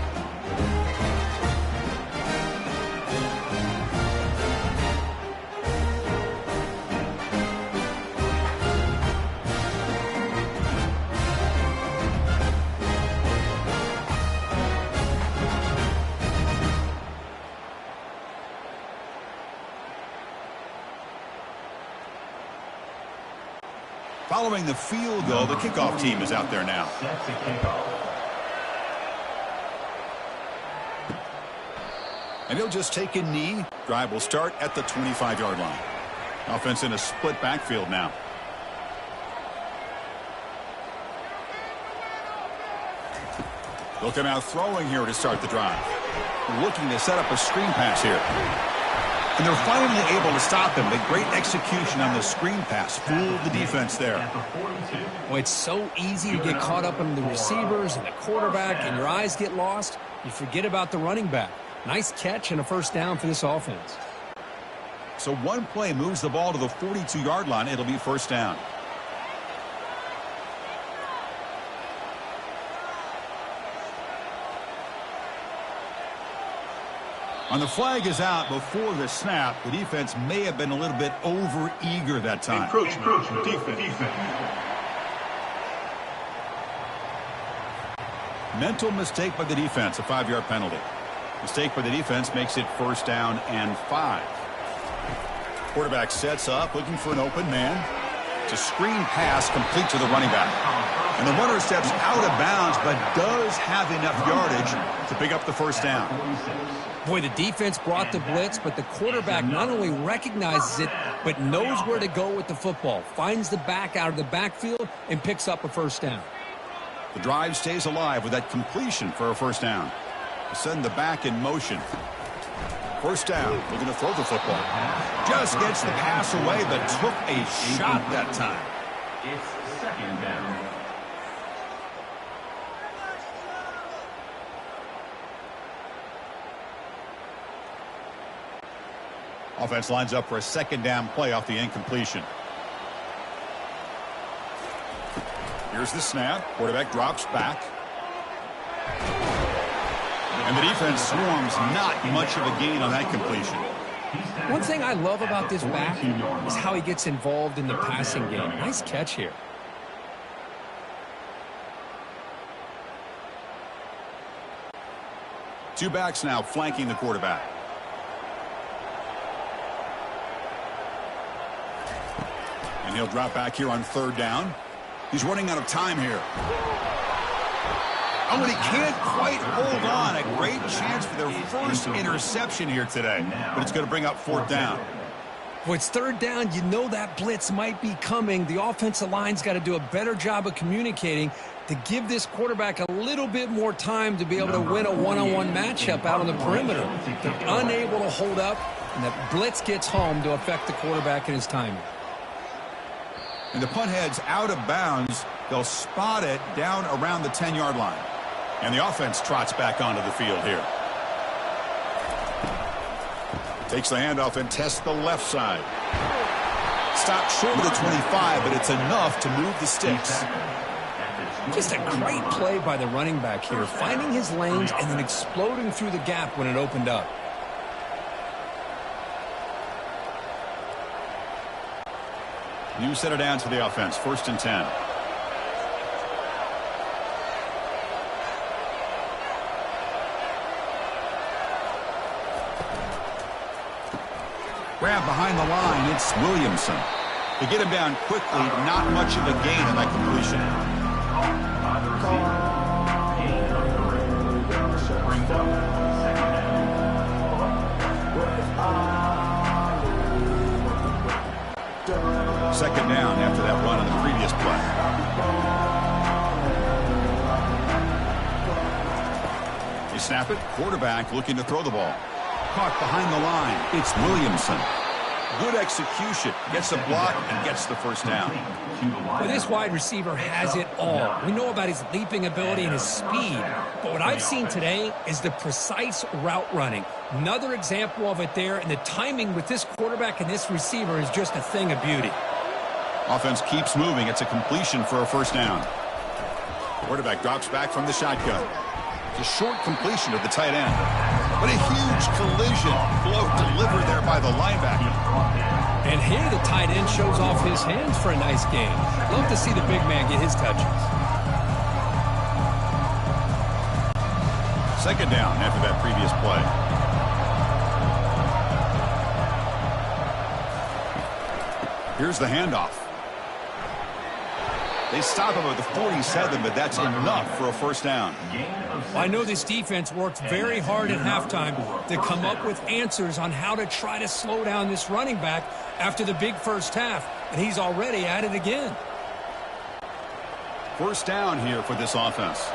Following the field goal, the kickoff team is out there now. Set to kickoff. And he'll just take a knee. Drive will start at the 25-yard line. Offense in a split backfield now. They'll come out throwing here to start the drive. Looking to set up a screen pass here. And they're finally able to stop him. A great execution on the screen pass. Fooled the defense there. Well, it's so easy to get caught up in the receivers and the quarterback, and your eyes get lost. You forget about the running back. Nice catch and a first down for this offense. So one play moves the ball to the 42-yard line. It'll be first down. On the flag is out before the snap. The defense may have been a little bit over-eager that time. Encroachment. Defense. Mental mistake by the defense, a 5-yard penalty. Mistake by the defense makes it first down and 5. Quarterback sets up, looking for an open man. It's a screen pass complete to the running back. And the runner steps out of bounds, but does have enough yardage to pick up the first down. Boy, the defense brought the blitz, but the quarterback not only recognizes it, but knows where to go with the football. Finds the back out of the backfield and picks up a first down. The drive stays alive with that completion for a first down. Send the back in motion. First down, looking to throw the football. Just gets the pass away, but took a shot that time. It's second down. Offense lines up for a second down play off the incompletion. Here's the snap. Quarterback drops back. And the defense swarms. Not much of a gain on that completion. One thing I love about this back is how he gets involved in the passing game. Nice catch here. Two backs now flanking the quarterback. And he'll drop back here on third down. He's running out of time here. Oh, and he can't quite hold on. A great chance for their first interception here today. But it's going to bring up fourth down. When it's third down, you know that blitz might be coming. The offensive line's got to do a better job of communicating to give this quarterback a little bit more time to be able to win a one-on-one matchup out on the perimeter. They're unable to hold up, and that blitz gets home to affect the quarterback and his timing. And the punt heads out of bounds. They'll spot it down around the 10-yard line. And the offense trots back onto the field here. Takes the handoff and tests the left side. Stopped short of the 25, but it's enough to move the sticks. Just a great play by the running back here, finding his lanes and then exploding through the gap when it opened up. New set of downs for the offense. First and 10. Grab behind the line. It's Williamson. They get him down quickly. Not much of a gain on that completion. Second down after that run on the previous play. They snap it. Quarterback looking to throw the ball. Caught behind the line. It's Williamson. Good execution. Gets a block and gets the first down. Well, this wide receiver has it all. We know about his leaping ability and his speed. But what I've seen today is the precise route running. Another example of it there. And the timing with this quarterback and this receiver is just a thing of beauty. Offense keeps moving. It's a completion for a first down. Quarterback drops back from the shotgun. It's a short completion to the tight end. But a huge collision. Blow delivered there by the linebacker. And here the tight end shows off his hands for a nice game. Love to see the big man get his touches. Second down after that previous play. Here's the handoff. They stop him at the 47, but that's enough for a first down. I know this defense worked very hard at halftime to come up with answers on how to try to slow down this running back after the big first half, and he's already at it again. First down here for this offense.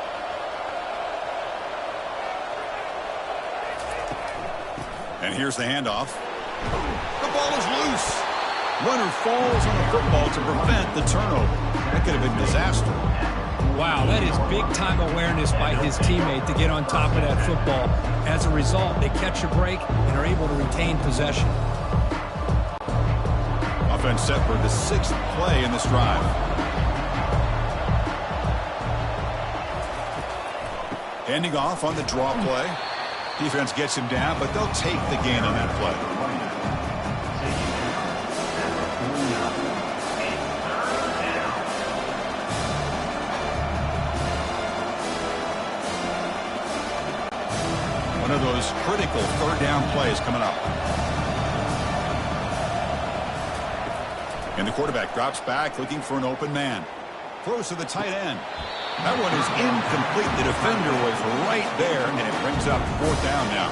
And here's the handoff. The ball is loose. Runner falls on the football to prevent the turnover. That could have been disaster. Wow, that is big-time awareness by his teammate to get on top of that football. As a result, they catch a break and are able to retain possession. Offense set for the 6th play in this drive. Handing off on the draw play. Defense gets him down, but they'll take the gain on that play. One of those critical third down plays coming up. And the quarterback drops back looking for an open man. Throws to the tight end. That one is incomplete. The defender was right there, and it brings up fourth down now.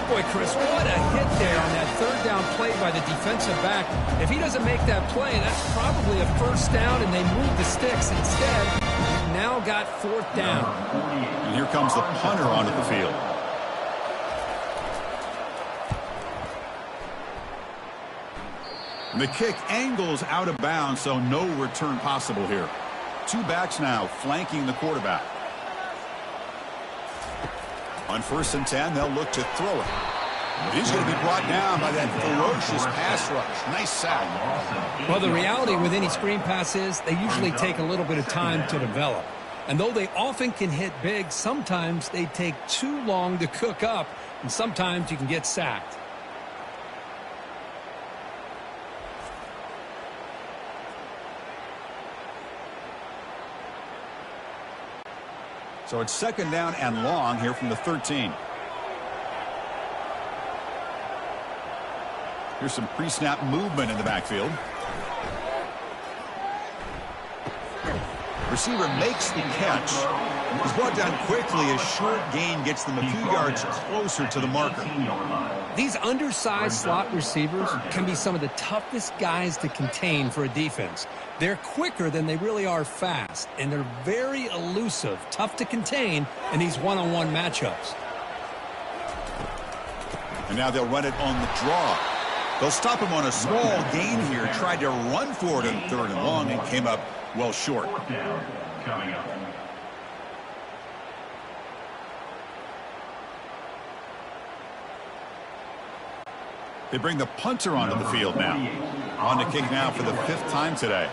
Boy, Chris, what a hit there on that third down play by the defensive back. If he doesn't make that play, that's probably a first down, and they move the sticks instead. We've now got fourth down. And here comes the punter onto the field. And the kick angles out of bounds, so no return possible here. Two backs now flanking the quarterback. On 1st and 10, they'll look to throw it. He's going to be brought down by that ferocious pass rush. Nice sack. Well, the reality with any screen pass is they usually take a little bit of time to develop. And though they often can hit big, sometimes they take too long to cook up, and sometimes you can get sacked. So it's second down and long here from the 13. Here's some pre-snap movement in the backfield. Receiver makes the catch. He's brought down quickly. A short gain gets them a few yards closer to the marker. These undersized slot receivers can be some of the toughest guys to contain for a defense. They're quicker than they really are fast, and they're very elusive, tough to contain in these one-on-one matchups. And now they'll run it on the draw. They'll stop him on a small gain here. Tried to run for it on 3rd and long and came up well short. Fourth down coming up. They bring the punter onto the field now. On to kick now for the 5th time today.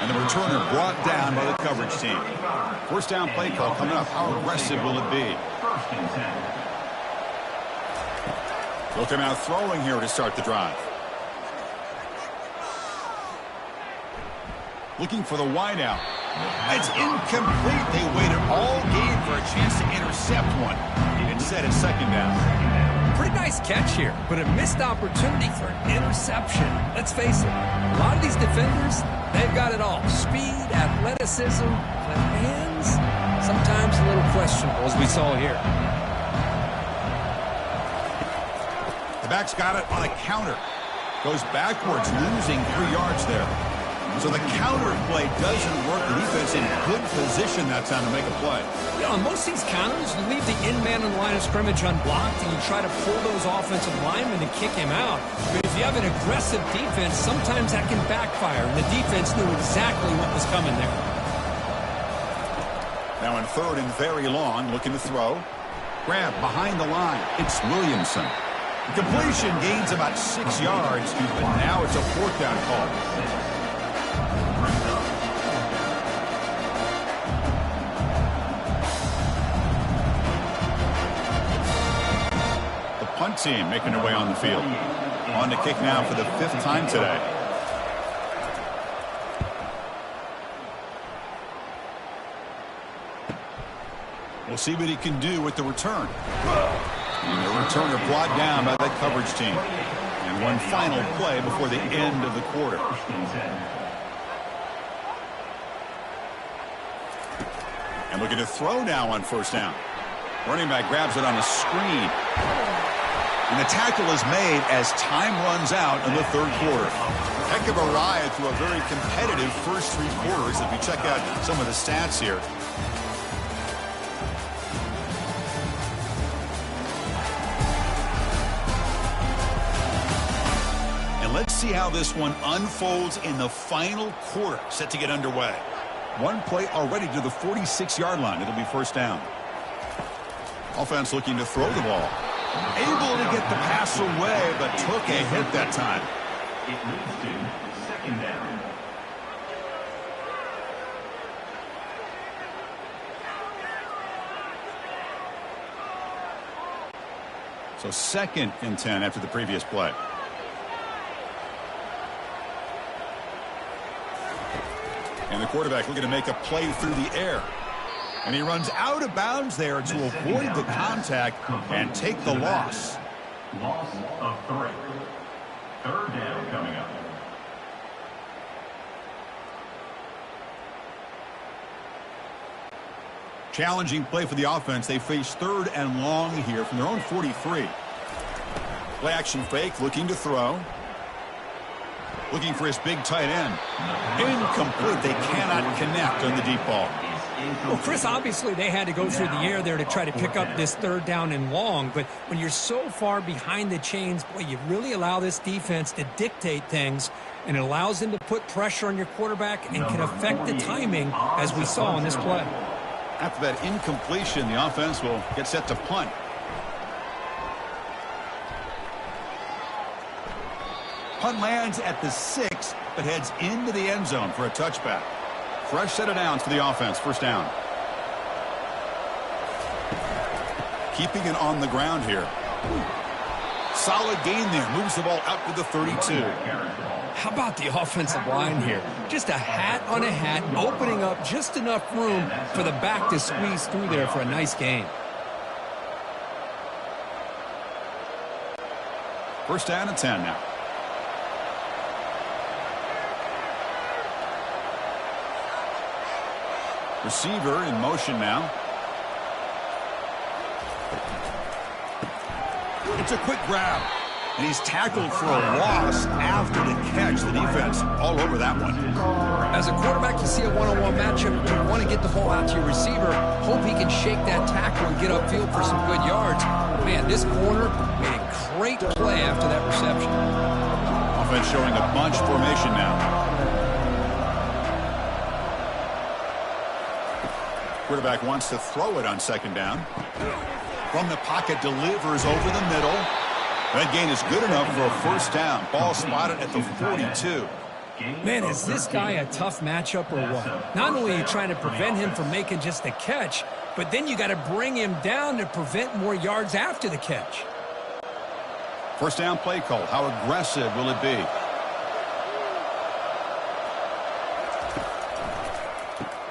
And the returner brought down by the coverage team. First down play call coming up. How aggressive will it be? 1st and 10. They'll come out throwing here to start the drive. Looking for the wideout. It's incomplete. They waited all game for a chance to intercept one. Instead, it's second down. Pretty nice catch here, but a missed opportunity for an interception. Let's face it, a lot of these defenders, they've got it all. Speed, athleticism, but hands, sometimes a little questionable, as we saw here. The back's got it on a counter. Goes backwards, losing 3 yards there. So the counter play doesn't work. The defense in good position that time to make a play. You know, on most of these counters, you leave the in-man on the line of scrimmage unblocked, and you try to pull those offensive linemen and kick him out. But if you have an aggressive defense, sometimes that can backfire, and the defense knew exactly what was coming there. Now in 3rd and very long, looking to throw. Grab behind the line. It's Williamson. The completion gains about 6 yards, but now it's a 4th down call. Punt team making their way on the field. On to kick now for the 5th time today. We'll see what he can do with the return. And the returner brought down by that coverage team. And one final play before the end of the quarter. And looking to throw now on 1st down. Running back grabs it on a screen. And the tackle is made as time runs out in the 3rd quarter. Heck of a ride through a very competitive first 3 quarters if you check out some of the stats here. And let's see how this one unfolds in the final quarter, set to get underway. One play already to the 46-yard line. It'll be 1st down. Offense looking to throw the ball. Able to get the pass away, but took a hit that time. It leads to 2nd down. So 2nd and 10 after the previous play. And the quarterback looking to make a play through the air. And he runs out of bounds there to avoid the contact and take the loss. Loss of 3. 3rd down coming up. Challenging play for the offense. They face 3rd and long here from their own 43. Play action fake, looking to throw. Looking for his big tight end. Incomplete. They cannot connect on the deep ball. Well, Chris, obviously they had to go through the air there to try to pick up this 3rd down and long, but when you're so far behind the chains, boy, you really allow this defense to dictate things, and it allows them to put pressure on your quarterback and can affect the timing, as we saw in this play. After that incompletion, the offense will get set to punt. Punt lands at the 6, but heads into the end zone for a touchback. Fresh set of downs for the offense. 1st down. Keeping it on the ground here. Solid gain there. Moves the ball out to the 32. How about the offensive line here? Just a hat on a hat, opening up just enough room for the back to squeeze through there for a nice gain. 1st down and 10 now. Receiver in motion now. It's a quick grab. And he's tackled for a loss after the catch. The defense all over that one. As a quarterback, you see a one-on-one matchup. You want to get the ball out to your receiver. Hope he can shake that tackle and get upfield for some good yards. Man, this corner made a great play after that reception. Offense showing a bunch formation now. Quarterback wants to throw it on 2nd down. From the pocket, delivers over the middle. That gain is good enough for a 1st down. Ball spotted at the 42. Man, is this guy a tough matchup or what? Not only are you trying to prevent him from making just the catch, but then you got to bring him down to prevent more yards after the catch. 1st down play call. How aggressive will it be?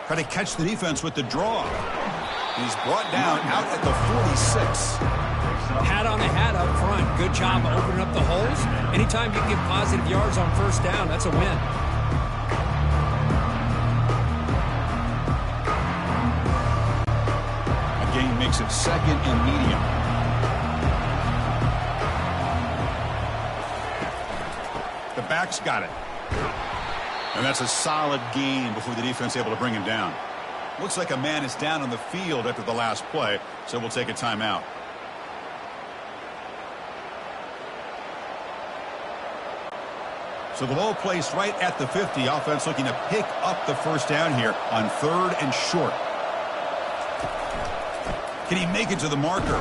Try to catch the defense with the draw. He's brought down out at the 46. Hat on a hat up front. Good job opening up the holes. Anytime you get positive yards on 1st down, that's a win. gain makes it second and medium. The back's got it. And that's a solid gain before the defense able to bring him down. Looks like a man is down on the field after the last play, so we'll take a timeout. So the ball placed right at the 50. Offense looking to pick up the first down here on 3rd and short. Can he make it to the marker?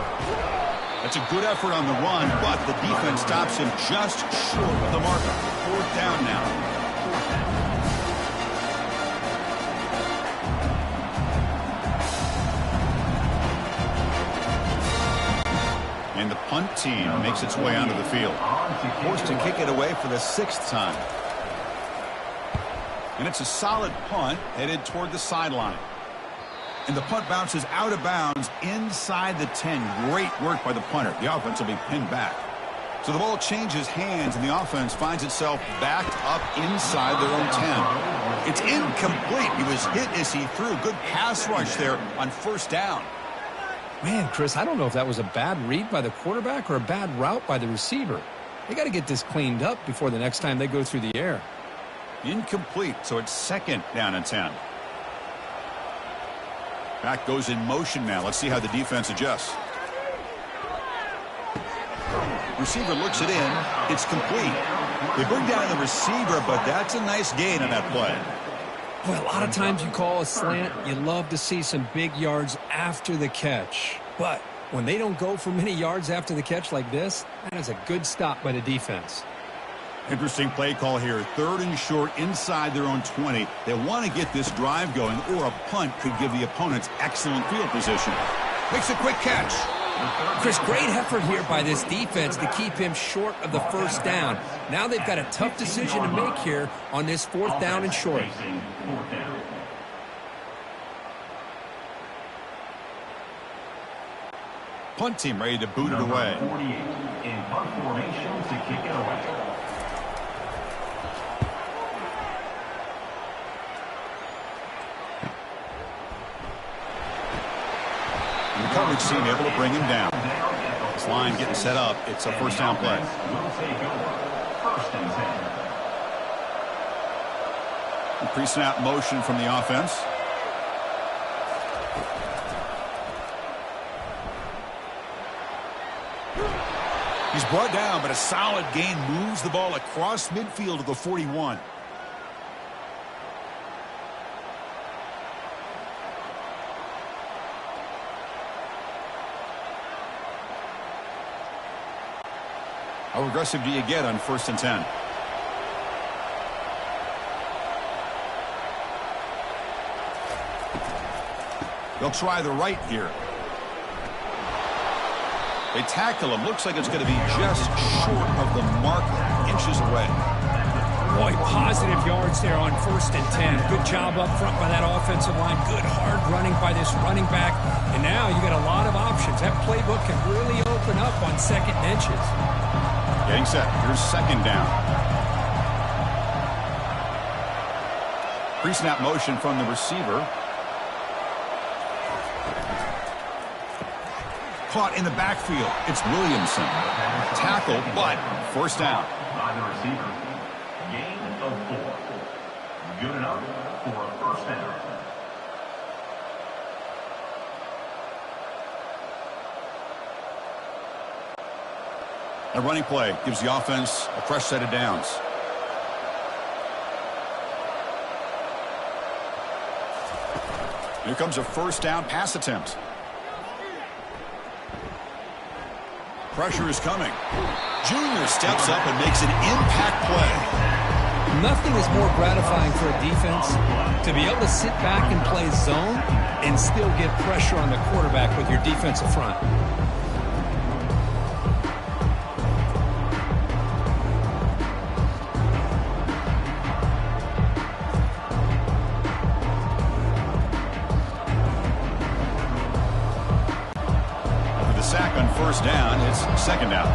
That's a good effort on the run, but the defense stops him just short of the marker. 4th down now. And the punt team makes its way onto the field. Forced to kick it away for the 6th time. And it's a solid punt headed toward the sideline. And the punt bounces out of bounds inside the 10. Great work by the punter. The offense will be pinned back. So the ball changes hands, and the offense finds itself backed up inside their own 10. It's incomplete. He was hit as he threw. Good pass rush there on 1st down. Man, Chris, I don't know if that was a bad read by the quarterback or a bad route by the receiver. They got to get this cleaned up before the next time they go through the air. Incomplete, so it's 2nd down and 10. Back goes in motion now. Let's see how the defense adjusts. Receiver looks it in. It's complete. They bring down the receiver, but that's a nice gain on that play. Well, a lot of times you call a slant, you love to see some big yards after the catch. But when they don't go for many yards after the catch like this, that is a good stop by the defense. Interesting play call here. 3rd and short inside their own 20. They want to get this drive going, or a punt could give the opponents excellent field position. Makes a quick catch. Chris, great effort here by this defense to keep him short of the 1st down. Now they've got a tough decision to make here on this 4th down and short. Punt team ready to boot it away. 48 in punt formation to kick it away. The coverage team able to bring him down. This line getting set up. It's a 1st down play. Will take over. 1st and 10. Pre-snap motion from the offense. He's brought down, but a solid gain moves the ball across midfield to the 41. How aggressive do you get on 1st and 10? They'll try the right here. They tackle him. Looks like it's going to be just short of the marker. Inches away. Boy, positive yards there on 1st and 10. Good job up front by that offensive line. Good hard running by this running back. And now you got a lot of options. That playbook can really open up on 2nd and inches. Getting set. Here's 2nd down. Pre-snap motion from the receiver. Caught in the backfield. It's Williamson. Tackle, but 1st down. By the receiver. Gain of 4. Good enough for a 1st down. A running play gives the offense a fresh set of downs. Here comes a 1st down pass attempt. Pressure is coming. Junior steps up and makes an impact play. Nothing is more gratifying for a defense to be able to sit back and play zone and still get pressure on the quarterback with your defensive front. Sack on 1st down. It's 2nd down.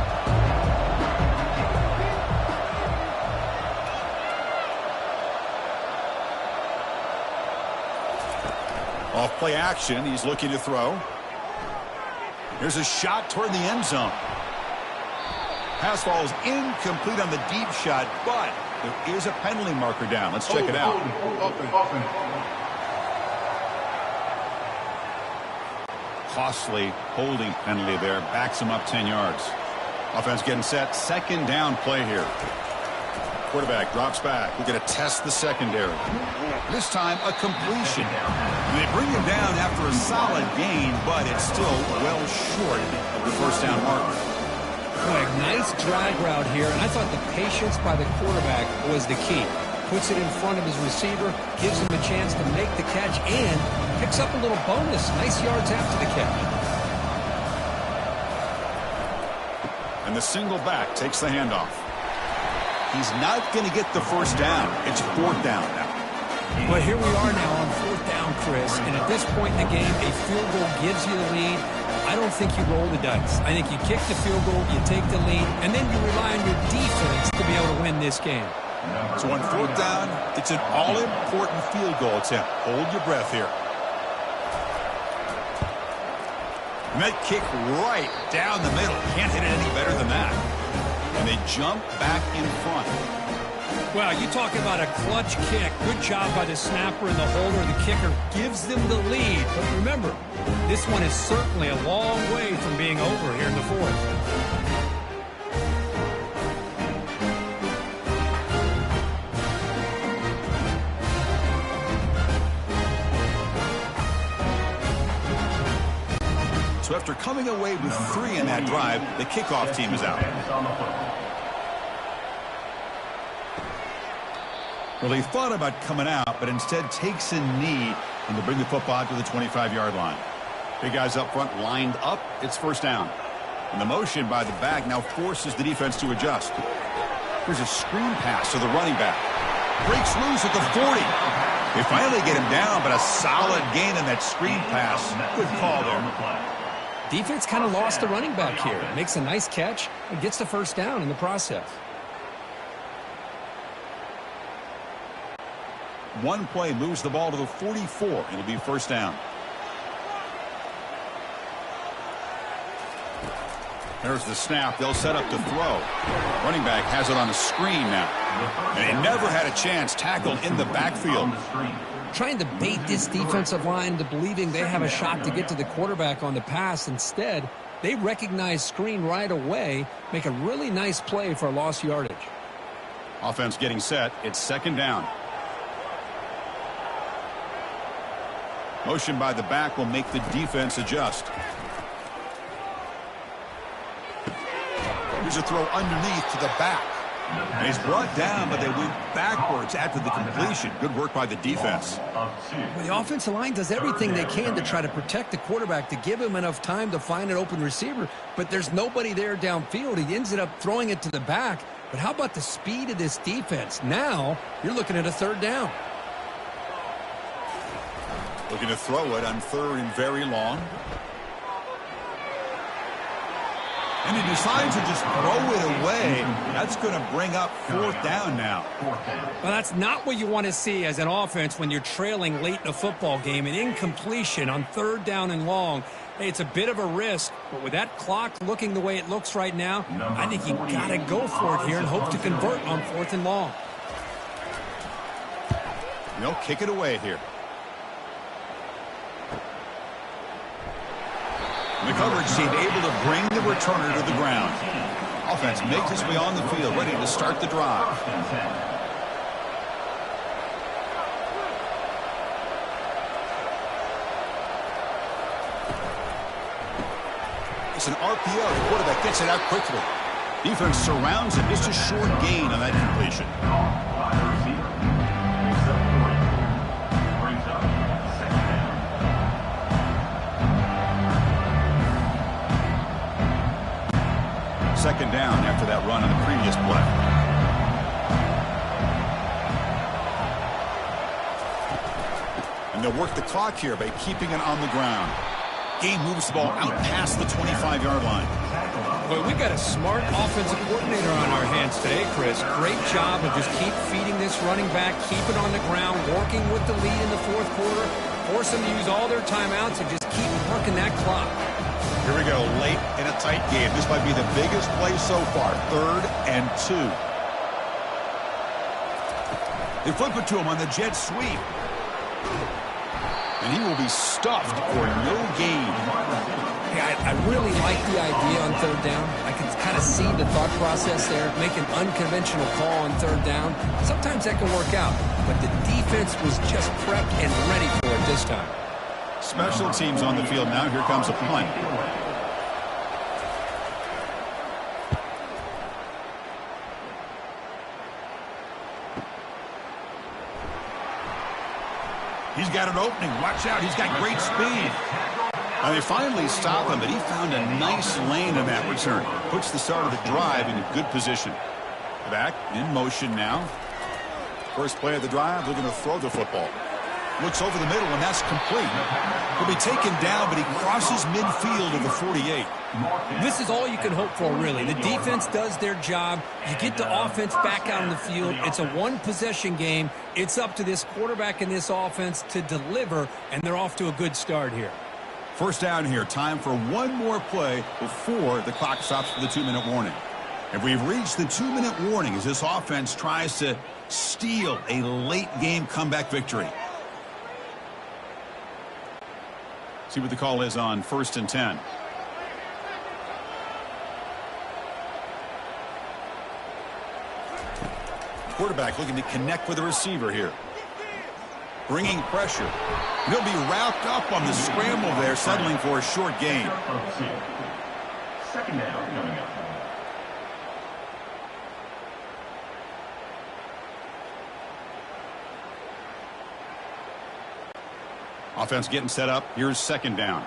Off play action. He's looking to throw. Here's a shot toward the end zone. Pass falls incomplete on the deep shot, but there is a penalty marker down. Let's check it out. Costly holding penalty there. Backs him up 10 yards. Offense getting set. Second down play here. Quarterback drops back. We're going to test the secondary. This time, a completion. They bring him down after a solid gain, but it's still well short of the first down marker. Boy, nice drag route here, and I thought the patience by the quarterback was the key. Puts it in front of his receiver, gives him a chance to make the catch, and picks up a little bonus. Nice yards after the catch. And the single back takes the handoff. He's not going to get the first down. It's fourth down now. Well, here we are now on fourth down, Chris, and at this point in the game, a field goal gives you the lead. I don't think you roll the dice. I think you kick the field goal, you take the lead, and then you rely on your defense to be able to win this game. So on fourth down, it's an all-important field goal attempt. Hold your breath here. And that kick right down the middle. Can't hit it any better than that. And they jump back in front. Well, you talk about a clutch kick. Good job by the snapper and the holder. The kicker gives them the lead. But remember, this one is certainly a long way from being over here in the fourth. So after coming away with 3 in that drive, the kickoff team is out. Well, he thought about coming out, but instead takes a knee and to bring the football to the 25-yard line. Big guys up front lined up. It's first down. And the motion by the back now forces the defense to adjust. Here's a screen pass to the running back. Breaks loose at the 40. They finally get him down, but a solid gain in that screen pass. Good call there. Defense kind of lost the running back here. Makes a nice catch and gets the first down in the process. One play moves the ball to the 44. It'll be first down. There's the snap. They'll set up to throw. Running back has it on a screen now. And he never had a chance. Tackled in the backfield. Trying to bait this defensive line to believing they have a shot to get to the quarterback on the pass. Instead, they recognize screen right away, make a really nice play for lost yardage. Offense getting set. It's second down. Motion by the back will make the defense adjust. Here's a throw underneath to the back. And he's brought down, but they went backwards after the completion. Good work by the defense. Well, the offensive line does everything they can to try to protect the quarterback, to give him enough time to find an open receiver, but there's nobody there downfield. He ends up throwing it to the back. But how about the speed of this defense? Now you're looking at a third down. Looking to throw it on third and very long. And he decides to just throw it away. That's going to bring up fourth down now. Well, that's not what you want to see as an offense when you're trailing late in a football game. An incompletion on third down and long. Hey, it's a bit of a risk, but with that clock looking the way it looks right now, I think you got to go for it here and hope to convert on fourth and long. They'll kick it away here. The coverage team able to bring the returner to the ground. Offense makes its way on the field, ready to start the drive. It's an RPO. The quarterback gets it out quickly. Defense surrounds him. Just a short gain on that completion. Second down after that run on the previous play. And they'll work the clock here by keeping it on the ground. Game moves the ball out past the 25-yard line. Boy, we got a smart offensive coordinator on our hands today, Chris. Great job of just keep feeding this running back, keep it on the ground, working with the lead in the fourth quarter, force them to use all their timeouts and just keep working that clock. Here we go, late in a tight game. This might be the biggest play so far. 3rd and 2. They flip it to him on the jet sweep. And he will be stuffed for no gain. Yeah, I really like the idea on 3rd down. I can kind of see the thought process there. Make an unconventional call on 3rd down. Sometimes that can work out. But the defense was just prepped and ready for it this time. Special teams on the field now. Here comes a punt. He's got an opening. Watch out. He's got great speed. And they finally stop him, but he found a nice lane in that return. Puts the start of the drive in a good position. Back in motion now. First play of the drive, looking to throw the football. Looks over the middle, and that's complete. He'll be taken down, but he crosses midfield of the 48. This is all you can hope for, really. The defense does their job. You get the offense back out on the field. It's a one-possession game. It's up to this quarterback and this offense to deliver, and they're off to a good start here. First down here. Time for one more play before the clock stops for the 2-minute warning. And we've reached the 2-minute warning as this offense tries to steal a late-game comeback victory. See what the call is on 1st and 10. Quarterback looking to connect with the receiver here. Bringing pressure. He'll be wrapped up on the scramble there, settling for a short gain. 2nd down coming up. Offense getting set up. Here's 2nd down.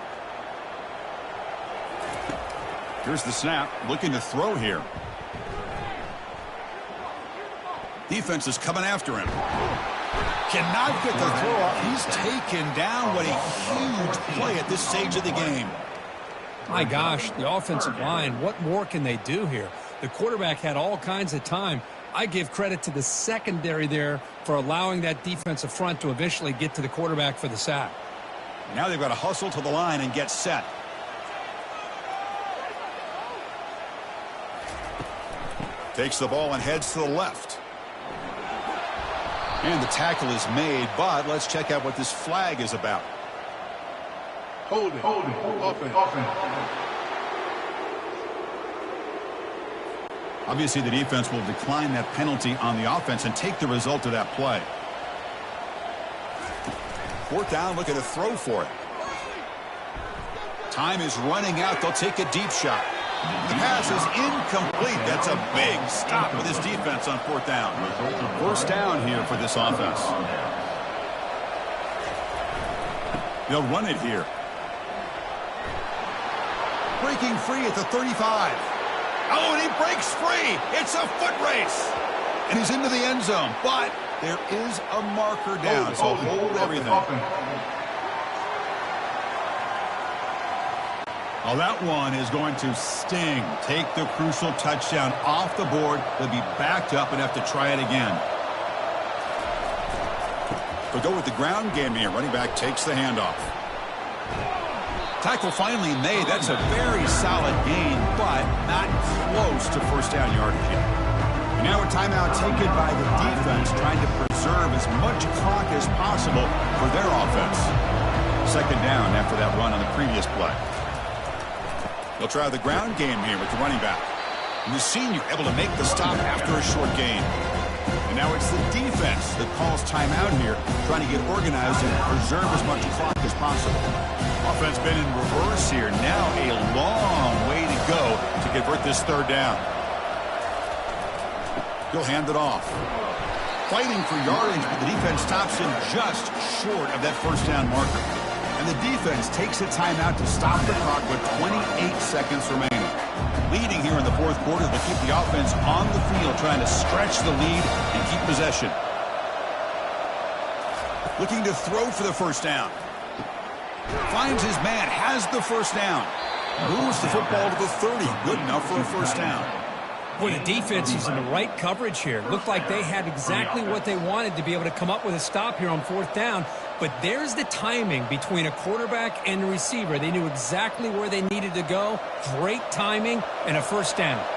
Here's the snap. Looking to throw here. Defense is coming after him. Cannot get the throw off. He's taken down. What a huge play at this stage of the game. My gosh, the offensive line, what more can they do here? The quarterback had all kinds of time. I give credit to the secondary there for allowing that defensive front to eventually get to the quarterback for the sack. Now they've got to hustle to the line and get set. Takes the ball and heads to the left. And the tackle is made, but let's check out what this flag is about. Holding. Offense. Obviously, the defense will decline that penalty on the offense and take the result of that play. 4th down, looking to throw for it. Time is running out. They'll take a deep shot. The pass is incomplete. That's a big stop with his defense on 4th down. 1st down here for this offense. They'll run it here. Breaking free at the 35. Oh, and he breaks free. It's a foot race. And he's into the end zone. But there is a marker down, so hold everything. Oh, that one is going to sting. Take the crucial touchdown off the board. They'll be backed up and have to try it again. They'll go with the ground game here. Running back takes the handoff. Tackle finally made. That's a very solid gain, but not close to 1st down yardage yet. Now a timeout taken by the defense, trying to preserve as much clock as possible for their offense. 2nd down after that run on the previous play. They'll try the ground game here with the running back. And the senior able to make the stop after a short gain. And now it's the defense that calls timeout here, trying to get organized and preserve as much clock as possible. Offense been in reverse here. Now a long way to go to convert this 3rd down. He'll hand it off. Fighting for yardage, but the defense stops him just short of that 1st down marker. And the defense takes a timeout to stop the clock with 28 seconds remaining. Leading here in the 4th quarter, they'll keep the offense on the field, trying to stretch the lead and keep possession. Looking to throw for the 1st down. Finds his man, has the 1st down. Moves the football to the 30. Good enough for a 1st down. Boy, the defense is in the right coverage here. Looked like they had exactly what they wanted to be able to come up with a stop here on 4th down. But there's the timing between a quarterback and a receiver. They knew exactly where they needed to go. Great timing and a first down.